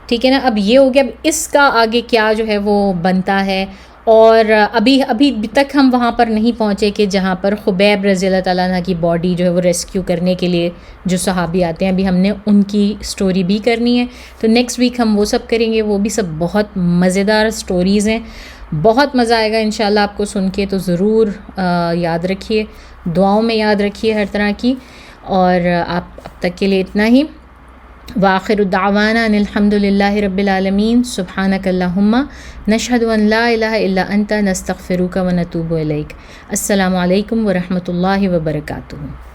ٹھیک ہے نا. اب یہ ہو گیا، اب اس کا آگے کیا جو ہے وہ بنتا ہے. اور ابھی تک ہم وہاں پر نہیں پہنچے کہ جہاں پر خبیب رضی اللہ تعالیٰ عنہ کی باڈی جو ہے وہ ریسکیو کرنے کے لیے جو صحابی آتے ہیں، ابھی ہم نے ان کی سٹوری بھی کرنی ہے. تو نیکسٹ ویک ہم وہ سب کریں گے، وہ بھی سب بہت مزیدار سٹوریز ہیں، بہت مزہ آئے گا انشاءاللہ آپ کو سن کے. تو ضرور یاد رکھیے، دعاؤں میں یاد رکھیے ہر طرح کی. اور اب تک کے لیے اتنا ہی. وآخر دعوانا ان الحمد للہ رب العالمین. سبحانک اللہم نشہد ان لا الہ الا انت نستغفرک ونتوب الیک. السلام علیکم ورحمۃ اللہ وبرکاتہ.